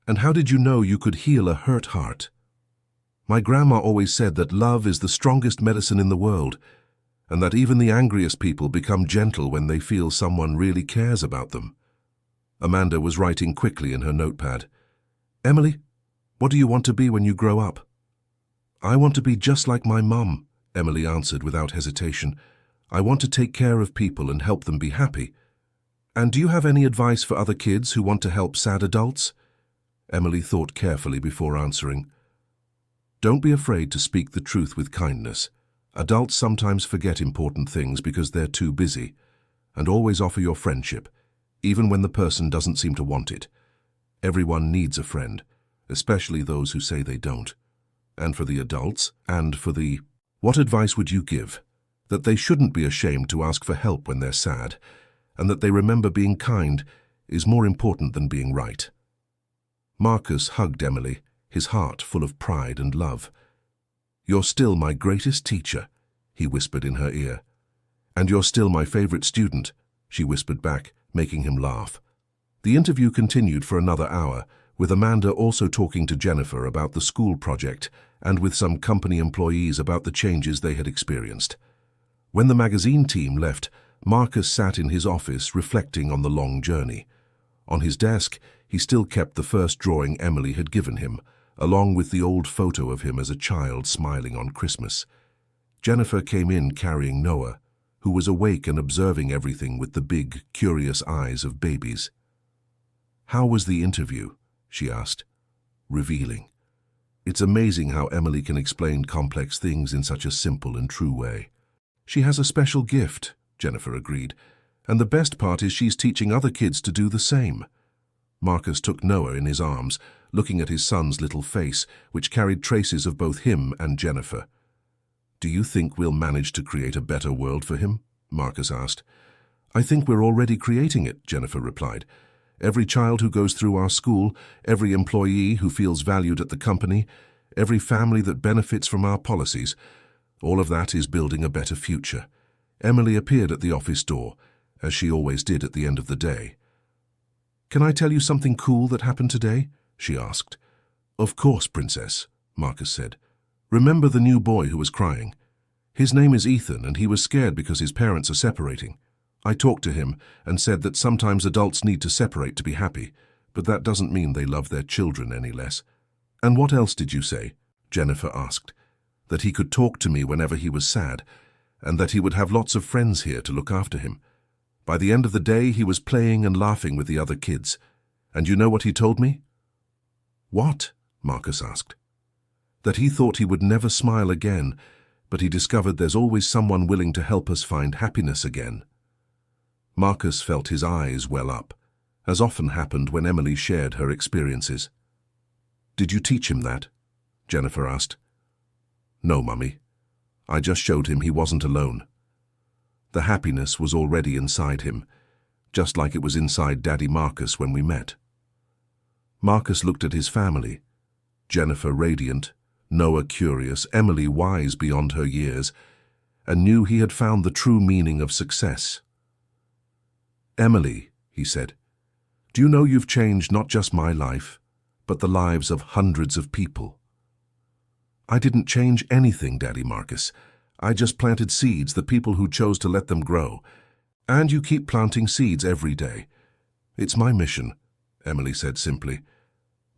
S1: "And how did you know you could heal a hurt heart?" "My grandma always said that love is the strongest medicine in the world, and that even the angriest people become gentle when they feel someone really cares about them." Amanda was writing quickly in her notepad. "Emily, what do you want to be when you grow up?" "I want to be just like my mum," Emily answered without hesitation. "I want to take care of people and help them be happy." "And do you have any advice for other kids who want to help sad adults?" Emily thought carefully before answering. "Don't be afraid to speak the truth with kindness. Adults sometimes forget important things because they're too busy. And always offer your friendship, even when the person doesn't seem to want it. Everyone needs a friend, especially those who say they don't. And for the adults, and for the... What advice would you give? That they shouldn't be ashamed to ask for help when they're sad, and that they remember being kind is more important than being right." Marcus hugged Emily, his heart full of pride and love. "You're still my greatest teacher," he whispered in her ear. "And you're still my favorite student," she whispered back, making him laugh. The interview continued for another hour, with Amanda also talking to Jennifer about the school project and with some company employees about the changes they had experienced. When the magazine team left, Marcus sat in his office reflecting on the long journey. On his desk, he still kept the first drawing Emily had given him, along with the old photo of him as a child smiling on Christmas. Jennifer came in carrying Noah, who was awake and observing everything with the big, curious eyes of babies. "How was the interview?" she asked. "Revealing. It's amazing how Emily can explain complex things in such a simple and true way." "She has a special gift," Jennifer agreed, "and the best part is she's teaching other kids to do the same." Marcus took Noah in his arms, looking at his son's little face, which carried traces of both him and Jennifer. "Do you think we'll manage to create a better world for him?" Marcus asked. "I think we're already creating it," Jennifer replied. "Every child who goes through our school, every employee who feels valued at the company, every family that benefits from our policies, all of that is building a better future." Emily appeared at the office door, as she always did at the end of the day. "Can I tell you something cool that happened today?" she asked. "Of course, Princess," Marcus said. "Remember the new boy who was crying? His name is Ethan, and he was scared because his parents are separating. I talked to him and said that sometimes adults need to separate to be happy, but that doesn't mean they love their children any less." "And what else did you say?" Jennifer asked. "That he could talk to me whenever he was sad, and that he would have lots of friends here to look after him. By the end of the day, he was playing and laughing with the other kids. And you know what he told me?" "What?" Marcus asked. that he thought he would never smile again, but he discovered there's always someone willing to help us find happiness again. Marcus felt his eyes well up, as often happened when Emily shared her experiences. "Did you teach him that?" Jennifer asked. "No, Mummy. I just showed him he wasn't alone." The happiness was already inside him, just like it was inside Daddy Marcus when we met. Marcus looked at his family, Jennifer radiant, Noah curious, Emily wise beyond her years, and knew he had found the true meaning of success. "Emily," he said, "do you know you've changed not just my life, but the lives of hundreds of people?" "I didn't change anything, Daddy Marcus. I just planted seeds, the people who chose to let them grow. And you keep planting seeds every day." "It's my mission," Emily said simply.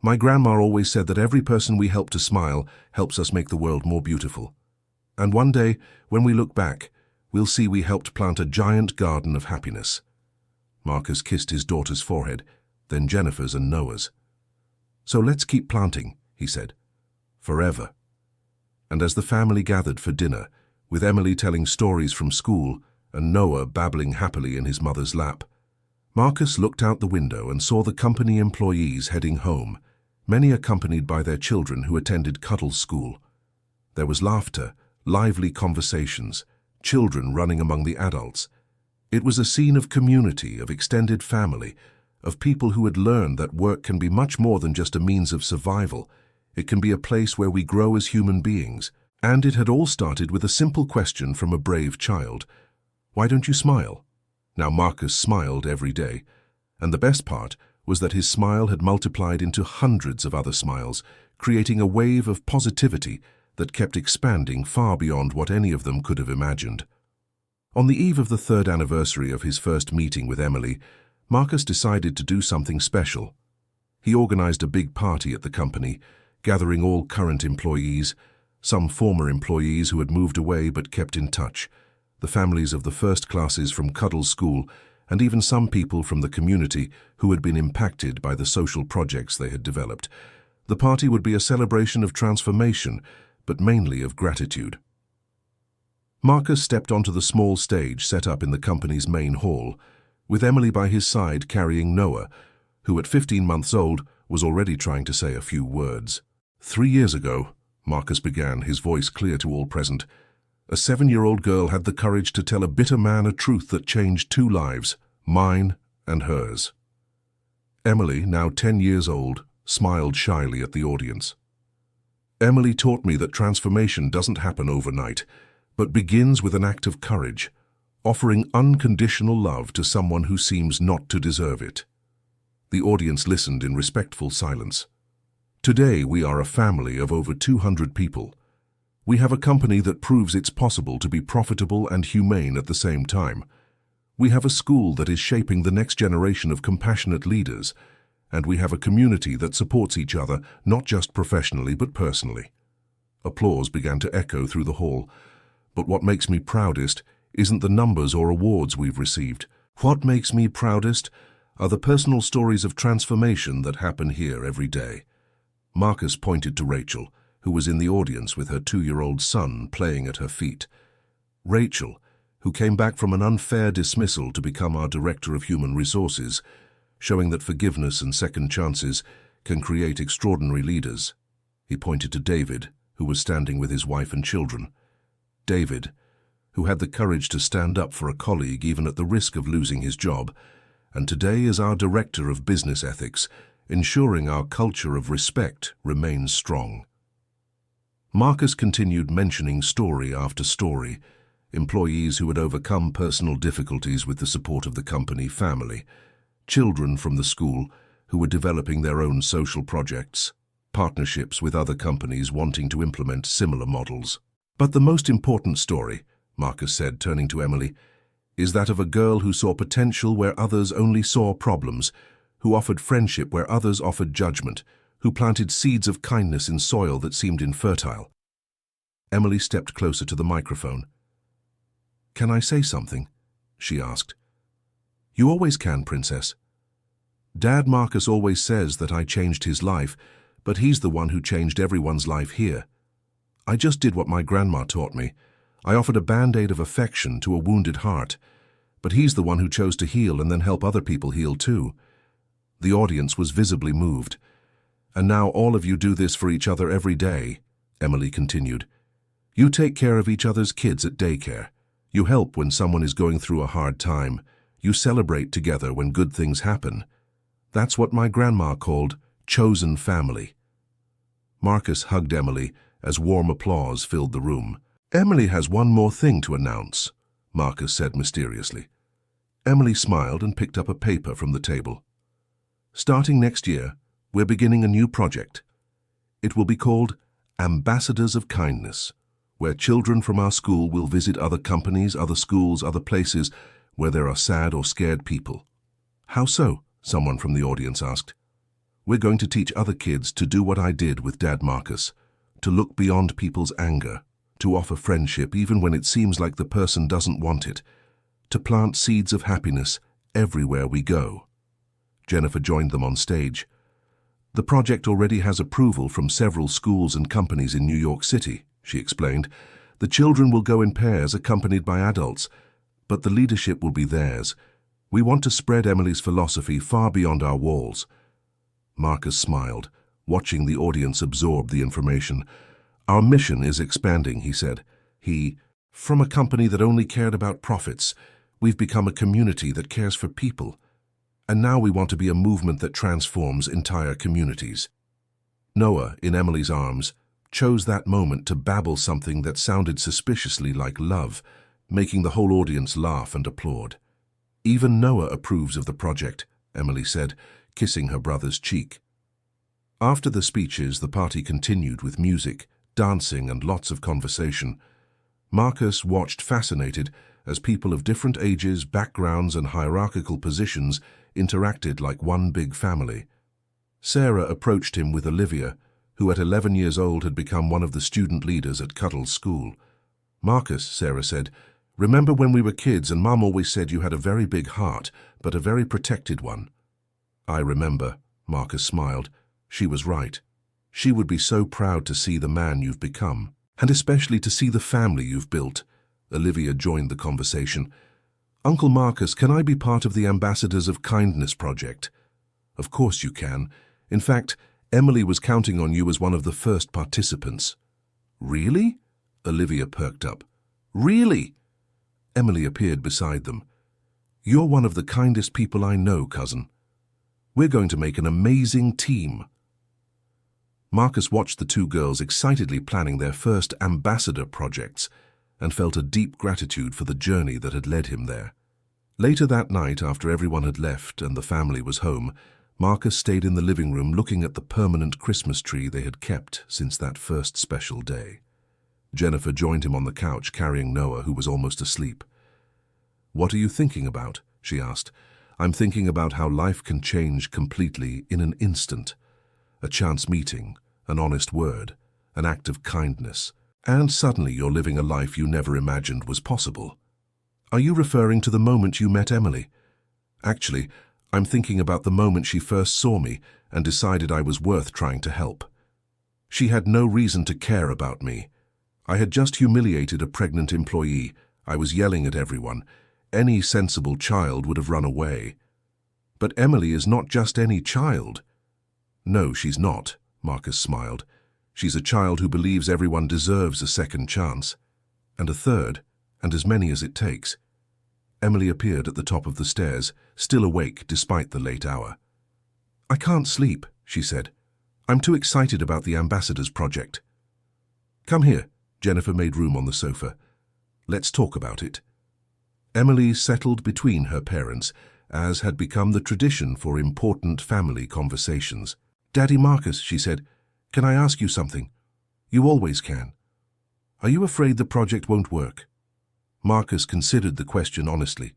S1: "My grandma always said that every person we help to smile helps us make the world more beautiful. And one day, when we look back, we'll see we helped plant a giant garden of happiness." Marcus kissed his daughter's forehead, then Jennifer's and Noah's. "So let's keep planting," he said. "Forever." And as the family gathered for dinner, with Emily telling stories from school and Noah babbling happily in his mother's lap, Marcus looked out the window and saw the company employees heading home, many accompanied by their children who attended Cuddle School. There was laughter, lively conversations, children running among the adults. It was a scene of community, of extended family, of people who had learned that work can be much more than just a means of survival. It can be a place where we grow as human beings. And it had all started with a simple question from a brave child. "Why don't you smile?" Now Marcus smiled every day, and the best part was that his smile had multiplied into hundreds of other smiles, creating a wave of positivity that kept expanding far beyond what any of them could have imagined. On the eve of the 3rd anniversary of his first meeting with Emily, Marcus decided to do something special. He organized a big party at the company, gathering all current employees, some former employees who had moved away but kept in touch, the families of the first classes from Cuddle School, and even some people from the community who had been impacted by the social projects they had developed. The party would be a celebration of transformation, but mainly of gratitude. Marcus stepped onto the small stage set up in the company's main hall, with Emily by his side carrying Noah, who at 15 months old was already trying to say a few words. 3 years ago, Marcus began, his voice clear to all present, a 7-year-old girl had the courage to tell a bitter man a truth that changed 2 lives, mine and hers. Emily, now 10 years old, smiled shyly at the audience. "Emily taught me that transformation doesn't happen overnight, but begins with an act of courage, offering unconditional love to someone who seems not to deserve it." The audience listened in respectful silence. "Today we are a family of over 200 people. We have a company that proves it's possible to be profitable and humane at the same time. We have a school that is shaping the next generation of compassionate leaders, and we have a community that supports each other, not just professionally but personally." Applause began to echo through the hall. "But what makes me proudest isn't the numbers or awards we've received. What makes me proudest are the personal stories of transformation that happen here every day." Marcus pointed to Rachel, who was in the audience with her 2-year-old son playing at her feet. Rachel, who came back from an unfair dismissal to become our Director of Human Resources, showing that forgiveness and second chances can create extraordinary leaders. He pointed to David, who was standing with his wife and children. David, who had the courage to stand up for a colleague even at the risk of losing his job, and today is our Director of Business Ethics, ensuring our culture of respect remains strong. Marcus continued mentioning story after story, employees who had overcome personal difficulties with the support of the company family, children from the school who were developing their own social projects, partnerships with other companies wanting to implement similar models. "But the most important story," Marcus said, turning to Emily, "is that of a girl who saw potential where others only saw problems, who offered friendship where others offered judgment, who planted seeds of kindness in soil that seemed infertile." Emily stepped closer to the microphone. "Can I say something?" she asked. "You always can, Princess. Dad Marcus always says that I changed his life, but he's the one who changed everyone's life here," I just did what my grandma taught me. I offered a band-aid of affection to a wounded heart, but he's the one who chose to heal and then help other people heal too. The audience was visibly moved. And now all of you do this for each other every day, Emily continued. You take care of each other's kids at daycare. You help when someone is going through a hard time. You celebrate together when good things happen. That's what my grandma called chosen family. Marcus hugged Emily as warm applause filled the room. Emily has one more thing to announce, Marcus said mysteriously. Emily smiled and picked up a paper from the table. Starting next year, we're beginning a new project. It will be called Ambassadors of Kindness, where children from our school will visit other companies, other schools, other places where there are sad or scared people. How so? Someone from the audience asked. We're going to teach other kids to do what I did with Dad Marcus, to look beyond people's anger, to offer friendship even when it seems like the person doesn't want it, to plant seeds of happiness everywhere we go. Jennifer joined them on stage. The project already has approval from several schools and companies in New York City, she explained. The children will go in pairs accompanied by adults, but the leadership will be theirs. We want to spread Emily's philosophy far beyond our walls. Marcus smiled, watching the audience absorb the information. Our mission is expanding, he said. From a company that only cared about profits, we've become a community that cares for people. And now we want to be a movement that transforms entire communities. Noah, in Emily's arms, chose that moment to babble something that sounded suspiciously like love, making the whole audience laugh and applaud. Even Noah approves of the project, Emily said, kissing her brother's cheek. After the speeches, the party continued with music, dancing, and lots of conversation. Marcus watched fascinated as people of different ages, backgrounds, and hierarchical positions interacted like one big family. Sarah approached him with Olivia, who at 11 years old had become one of the student leaders at Cuddle's school. Marcus, Sarah said, remember when we were kids and Mom always said you had a very big heart, but a very protected one? I remember, Marcus smiled. She was right. She would be so proud to see the man you've become, and especially to see the family you've built. Olivia joined the conversation. Uncle Marcus, can I be part of the Ambassadors of Kindness project? Of course you can. In fact, Emily was counting on you as one of the first participants. Really? Olivia perked up. Really? Emily appeared beside them. You're one of the kindest people I know, cousin. We're going to make an amazing team. Marcus watched the two girls excitedly planning their first ambassador projects and felt a deep gratitude for the journey that had led him there. Later that night, after everyone had left and the family was home, Marcus stayed in the living room looking at the permanent Christmas tree they had kept since that first special day. Jennifer joined him on the couch carrying Noah, who was almost asleep. What are you thinking about? She asked. I'm thinking about how life can change completely in an instant. A chance meeting, an honest word, an act of kindness, and suddenly you're living a life you never imagined was possible. Are you referring to the moment you met Emily? Actually, I'm thinking about the moment she first saw me and decided I was worth trying to help. She had no reason to care about me. I had just humiliated a pregnant employee. I was yelling at everyone. Any sensible child would have run away. But Emily is not just any child. No, she's not, Marcus smiled. She's a child who believes everyone deserves a second chance, and a third, and as many as it takes. Emily appeared at the top of the stairs, still awake despite the late hour. I can't sleep, she said. I'm too excited about the Ambassadors project. Come here, Jennifer made room on the sofa. Let's talk about it. Emily settled between her parents, as had become the tradition for important family conversations. Daddy Marcus, she said, can I ask you something? You always can. Are you afraid the project won't work? Marcus considered the question honestly.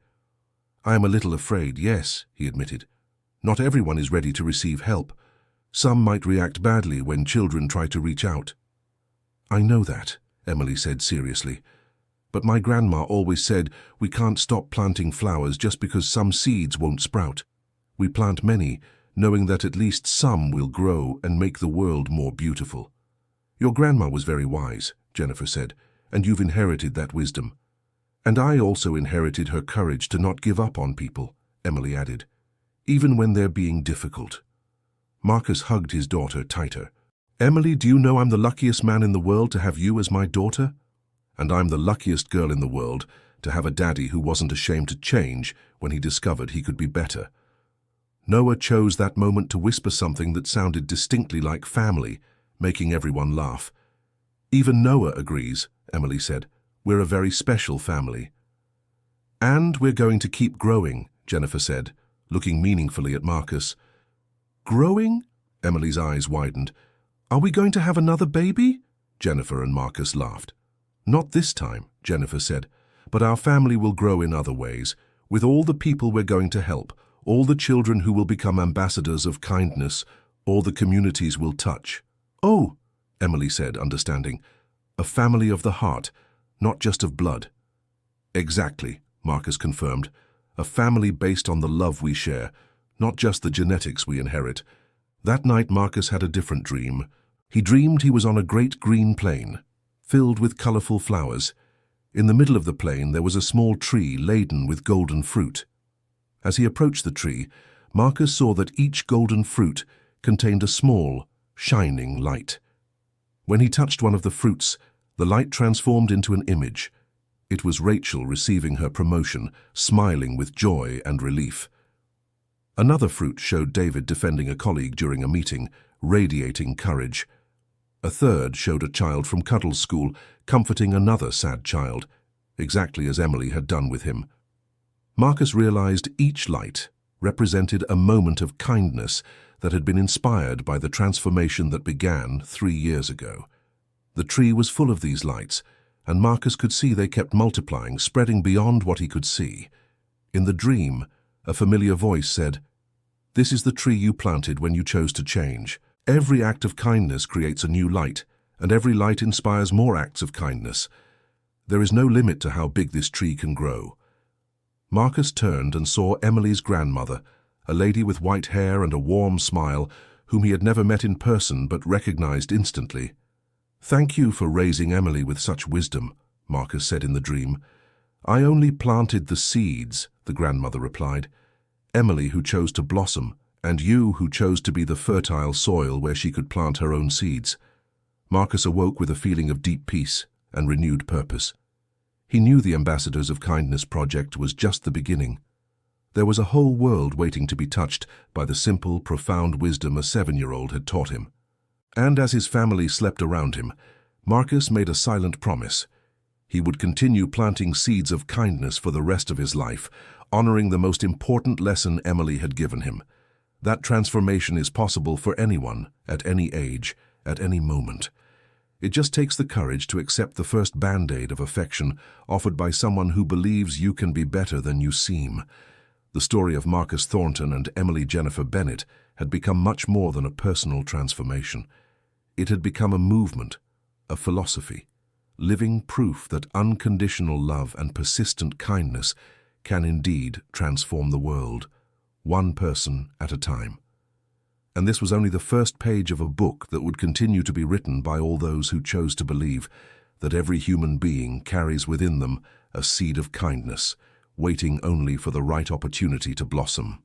S1: I am a little afraid, yes, he admitted. Not everyone is ready to receive help. Some might react badly when children try to reach out. I know that, Emily said seriously. But my grandma always said we can't stop planting flowers just because some seeds won't sprout. We plant many, knowing that at least some will grow and make the world more beautiful. Your grandma was very wise, Jennifer said, and you've inherited that wisdom. And I also inherited her courage to not give up on people, Emily added, even when they're being difficult. Marcus hugged his daughter tighter. Emily, do you know I'm the luckiest man in the world to have you as my daughter? And I'm the luckiest girl in the world to have a daddy who wasn't ashamed to change when he discovered he could be better. Noah chose that moment to whisper something that sounded distinctly like family, making everyone laugh. Even Noah agrees, Emily said. We're a very special family. And we're going to keep growing, Jennifer said, looking meaningfully at Marcus. Growing? Emily's eyes widened. Are we going to have another baby? Jennifer and Marcus laughed. Not this time, Jennifer said, but our family will grow in other ways, with all the people we're going to help, all the children who will become ambassadors of kindness, all the communities we'll touch. Oh, Emily said, understanding. A family of the heart, not just of blood. Exactly, Marcus confirmed. A family based on the love we share, not just the genetics we inherit. That night Marcus had a different dream. He dreamed he was on a great green plain, filled with colorful flowers. In the middle of the plain there was a small tree laden with golden fruit. As he approached the tree, Marcus saw that each golden fruit contained a small, shining light. When he touched one of the fruits, the light transformed into an image. It was Rachel receiving her promotion, smiling with joy and relief. Another fruit showed David defending a colleague during a meeting, radiating courage. A third showed a child from Cuddle's school comforting another sad child, exactly as Emily had done with him. Marcus realized each light represented a moment of kindness that had been inspired by the transformation that began 3 years ago. The tree was full of these lights, and Marcus could see they kept multiplying, spreading beyond what he could see. In the dream, a familiar voice said, "This is the tree you planted when you chose to change. Every act of kindness creates a new light, and every light inspires more acts of kindness. There is no limit to how big this tree can grow." Marcus turned and saw Emily's grandmother, a lady with white hair and a warm smile, whom he had never met in person but recognized instantly. "Thank you for raising Emily with such wisdom," Marcus said in the dream. "I only planted the seeds," the grandmother replied. "Emily who chose to blossom, and you who chose to be the fertile soil where she could plant her own seeds." Marcus awoke with a feeling of deep peace and renewed purpose. He knew the Ambassadors of Kindness project was just the beginning. There was a whole world waiting to be touched by the simple, profound wisdom a 7-year-old had taught him. And as his family slept around him, Marcus made a silent promise. He would continue planting seeds of kindness for the rest of his life, honoring the most important lesson Emily had given him. That transformation is possible for anyone, at any age, at any moment. It just takes the courage to accept the first band-aid of affection offered by someone who believes you can be better than you seem. The story of Marcus Thornton and Emily Jennifer Bennett had become much more than a personal transformation. It had become a movement, a philosophy, living proof that unconditional love and persistent kindness can indeed transform the world, one person at a time. And this was only the first page of a book that would continue to be written by all those who chose to believe that every human being carries within them a seed of kindness, waiting only for the right opportunity to blossom.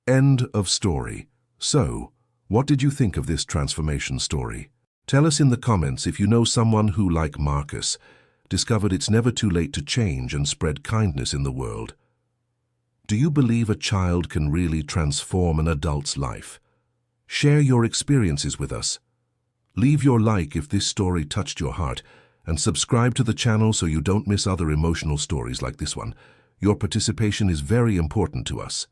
S1: End of story. So, what did you think of this transformation story? Tell us in the comments if you know someone who, like Marcus, discovered it's never too late to change and spread kindness in the world. Do you believe a child can really transform an adult's life? Share your experiences with us. Leave your like if this story touched your heart, and subscribe to the channel so you don't miss other emotional stories like this one. Your participation is very important to us.